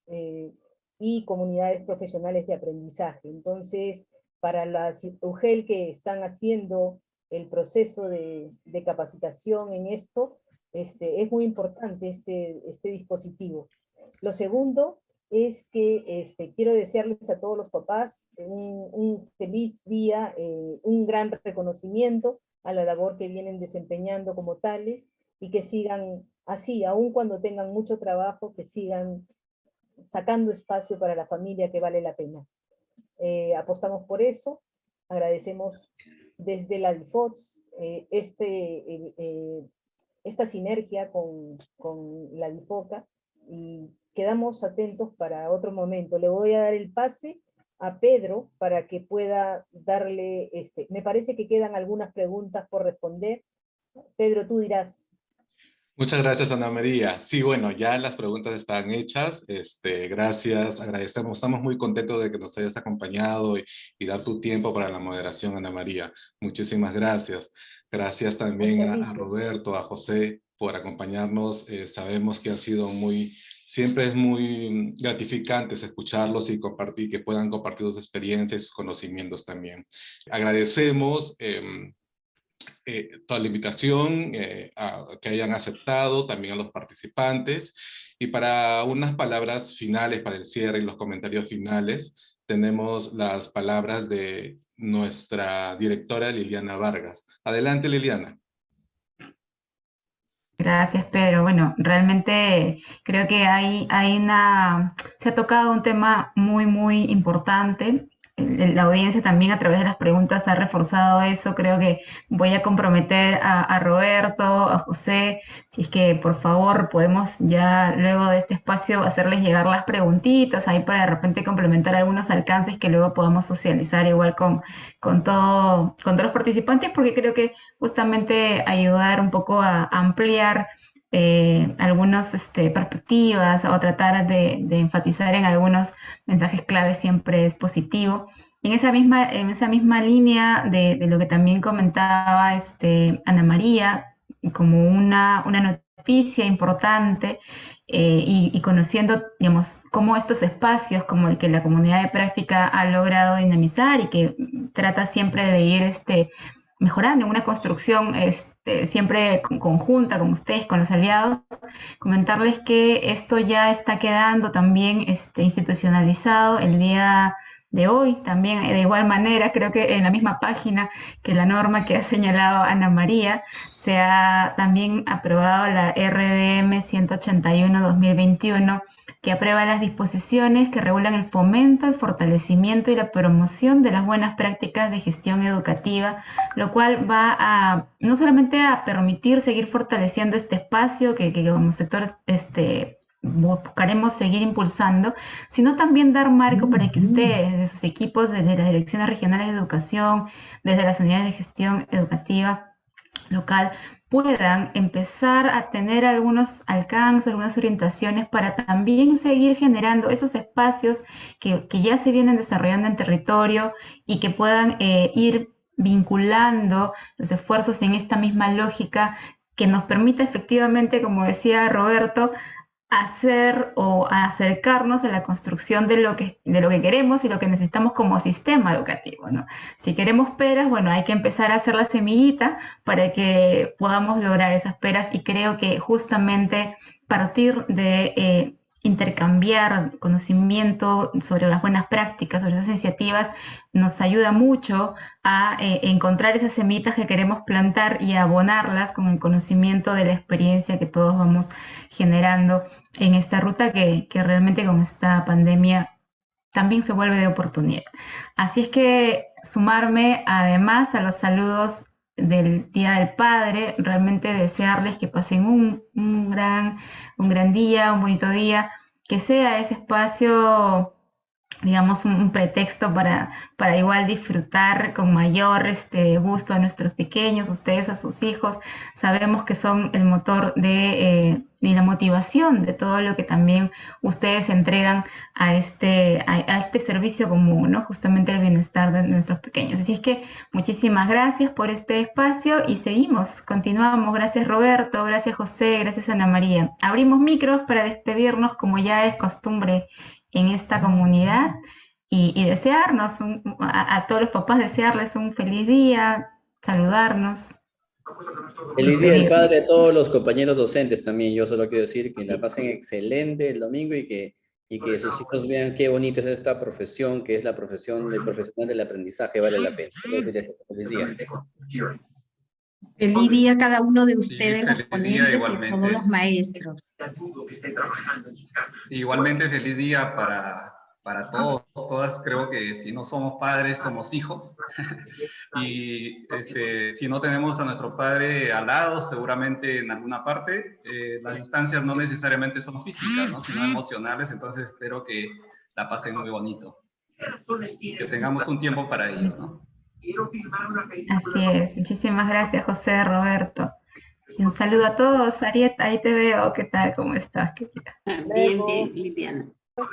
y comunidades profesionales de aprendizaje. Entonces, para las UGEL que están haciendo el proceso de capacitación en esto, es muy importante este dispositivo. Lo segundo es que quiero desearles a todos los papás un feliz día, un gran reconocimiento a la labor que vienen desempeñando como tales, y que sigan así, aun cuando tengan mucho trabajo, que sigan sacando espacio para la familia, que vale la pena. Apostamos por eso, agradecemos desde la DIFOTS esta sinergia con la DIFOCA, y quedamos atentos para otro momento. Le voy a dar el pase a Pedro para que pueda darle, me parece que quedan algunas preguntas por responder. Pedro, tú dirás. Muchas gracias, Ana María. Sí, bueno, ya las preguntas están hechas. Gracias, agradecemos. Estamos muy contentos de que nos hayas acompañado y dar tu tiempo para la moderación, Ana María. Muchísimas gracias. Gracias también a Roberto, a José, por acompañarnos. Sabemos que ha sido siempre es muy gratificante escucharlos y compartir, que puedan compartir sus experiencias y sus conocimientos también. Agradecemos toda la invitación, que hayan aceptado, también a los participantes. Y para unas palabras finales, para el cierre y los comentarios finales, tenemos las palabras de nuestra directora Liliana Vargas. Adelante, Liliana. Gracias, Pedro. Bueno, realmente creo que se ha tocado un tema muy, muy importante. La audiencia también a través de las preguntas ha reforzado eso. Creo que voy a comprometer a Roberto, a José, si es que por favor podemos ya luego de este espacio hacerles llegar las preguntitas ahí para de repente complementar algunos alcances que luego podamos socializar igual con todos los participantes, porque creo que justamente ayudar un poco a ampliar algunas perspectivas o tratar de enfatizar en algunos mensajes claves siempre es positivo. Y en esa misma línea de lo que también comentaba Ana María, como una noticia importante, y conociendo, digamos, cómo estos espacios como el que la comunidad de práctica ha logrado dinamizar y que trata siempre de ir mejorando en una construcción siempre conjunta con ustedes, con los aliados, comentarles que esto ya está quedando también institucionalizado el día de hoy. También de igual manera, creo que en la misma página que la norma que ha señalado Ana María, se ha también aprobado la RBM 181-2021, que aprueba las disposiciones que regulan el fomento, el fortalecimiento y la promoción de las buenas prácticas de gestión educativa, lo cual va no solamente a permitir seguir fortaleciendo este espacio que como sector buscaremos seguir impulsando, sino también dar marco para que ustedes, de sus equipos, desde las direcciones regionales de educación, desde las unidades de gestión educativa local, puedan empezar a tener algunos alcances, algunas orientaciones para también seguir generando esos espacios que ya se vienen desarrollando en territorio y que puedan ir vinculando los esfuerzos en esta misma lógica que nos permita efectivamente, como decía Roberto, hacer o acercarnos a la construcción de lo que queremos y lo que necesitamos como sistema educativo, ¿no? Si queremos peras, bueno, hay que empezar a hacer la semillita para que podamos lograr esas peras, y creo que justamente partir de intercambiar conocimiento sobre las buenas prácticas, sobre esas iniciativas, nos ayuda mucho a encontrar esas semillitas que queremos plantar y abonarlas con el conocimiento de la experiencia que todos vamos generando en esta ruta que realmente con esta pandemia también se vuelve de oportunidad. Así es que sumarme además a los saludos del Día del Padre, realmente desearles que pasen un gran día, un bonito día, que sea ese espacio, digamos, un pretexto para igual disfrutar con mayor gusto a nuestros pequeños, ustedes a sus hijos. Sabemos que son el motor de la motivación de todo lo que también ustedes entregan a este servicio común, ¿no? Justamente el bienestar de nuestros pequeños. Así es que muchísimas gracias por este espacio y continuamos. Gracias Roberto, gracias José, gracias Ana María. Abrimos micros para despedirnos como ya es costumbre en esta comunidad y desearnos a todos los papás, desearles un feliz día, saludarnos. Feliz Día del Padre a todos los compañeros docentes también. Yo solo quiero decir que la pasen excelente el domingo y que sus hijos vean qué bonita es esta profesión, que es la profesión del profesional del aprendizaje, vale la pena. Feliz día. Feliz día a cada uno de ustedes, Sí, los feliz día ponentes y a igualmente. todos los maestros. Sí, igualmente feliz día para todos, todas. Creo que si no somos padres, somos hijos. Y si no tenemos a nuestro padre al lado, seguramente en alguna parte, las distancias no necesariamente son físicas, ¿no? Sino emocionales. Entonces espero que la pasen muy bonito. Que tengamos un tiempo para ello, ¿no? Así es, muchísimas gracias José, Roberto. Y un saludo a todos. Ariet, ahí te veo. ¿Qué tal? ¿Cómo estás? Bien, bien, Liliana.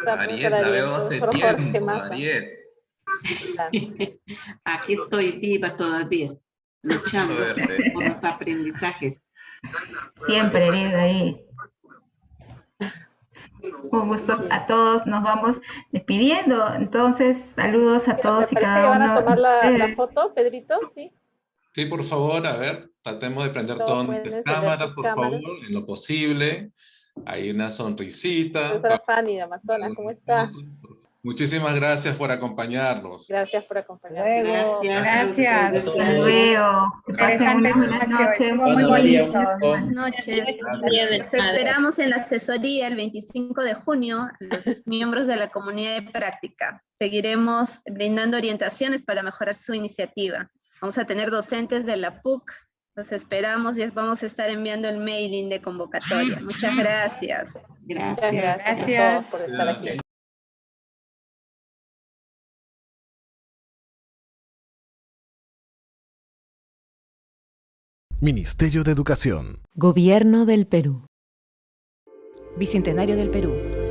Ariet, la veo hace tiempo, Ariet. Aquí estoy viva todavía, luchando Suerte. por los aprendizajes. Siempre, Ariet, ahí. Un gusto a todos, nos vamos despidiendo. Entonces, saludos a todos y cada uno. ¿Van a tomar la foto, Pedrito? Sí. Sí, por favor, a ver, tratemos de prender Todos todas pueden nuestras encender cámaras, sus por cámaras. favor, en lo posible. Hay una sonrisita. Profesora Fanny de Amazonas, ¿cómo está? Muchísimas gracias por acompañarnos. Gracias por acompañarnos. Gracias. Hasta luego. Que pasen una buena noche. Ana María, un gusto. Buenas noches. Les esperamos en la asesoría el 25 de junio, los miembros de la comunidad de práctica. Seguiremos brindando orientaciones para mejorar su iniciativa. Vamos a tener docentes de la PUC. Los esperamos y vamos a estar enviando el mailing de convocatoria. Muchas gracias. Muchas gracias a todos por estar aquí. Ministerio de Educación. Gobierno del Perú. Bicentenario del Perú.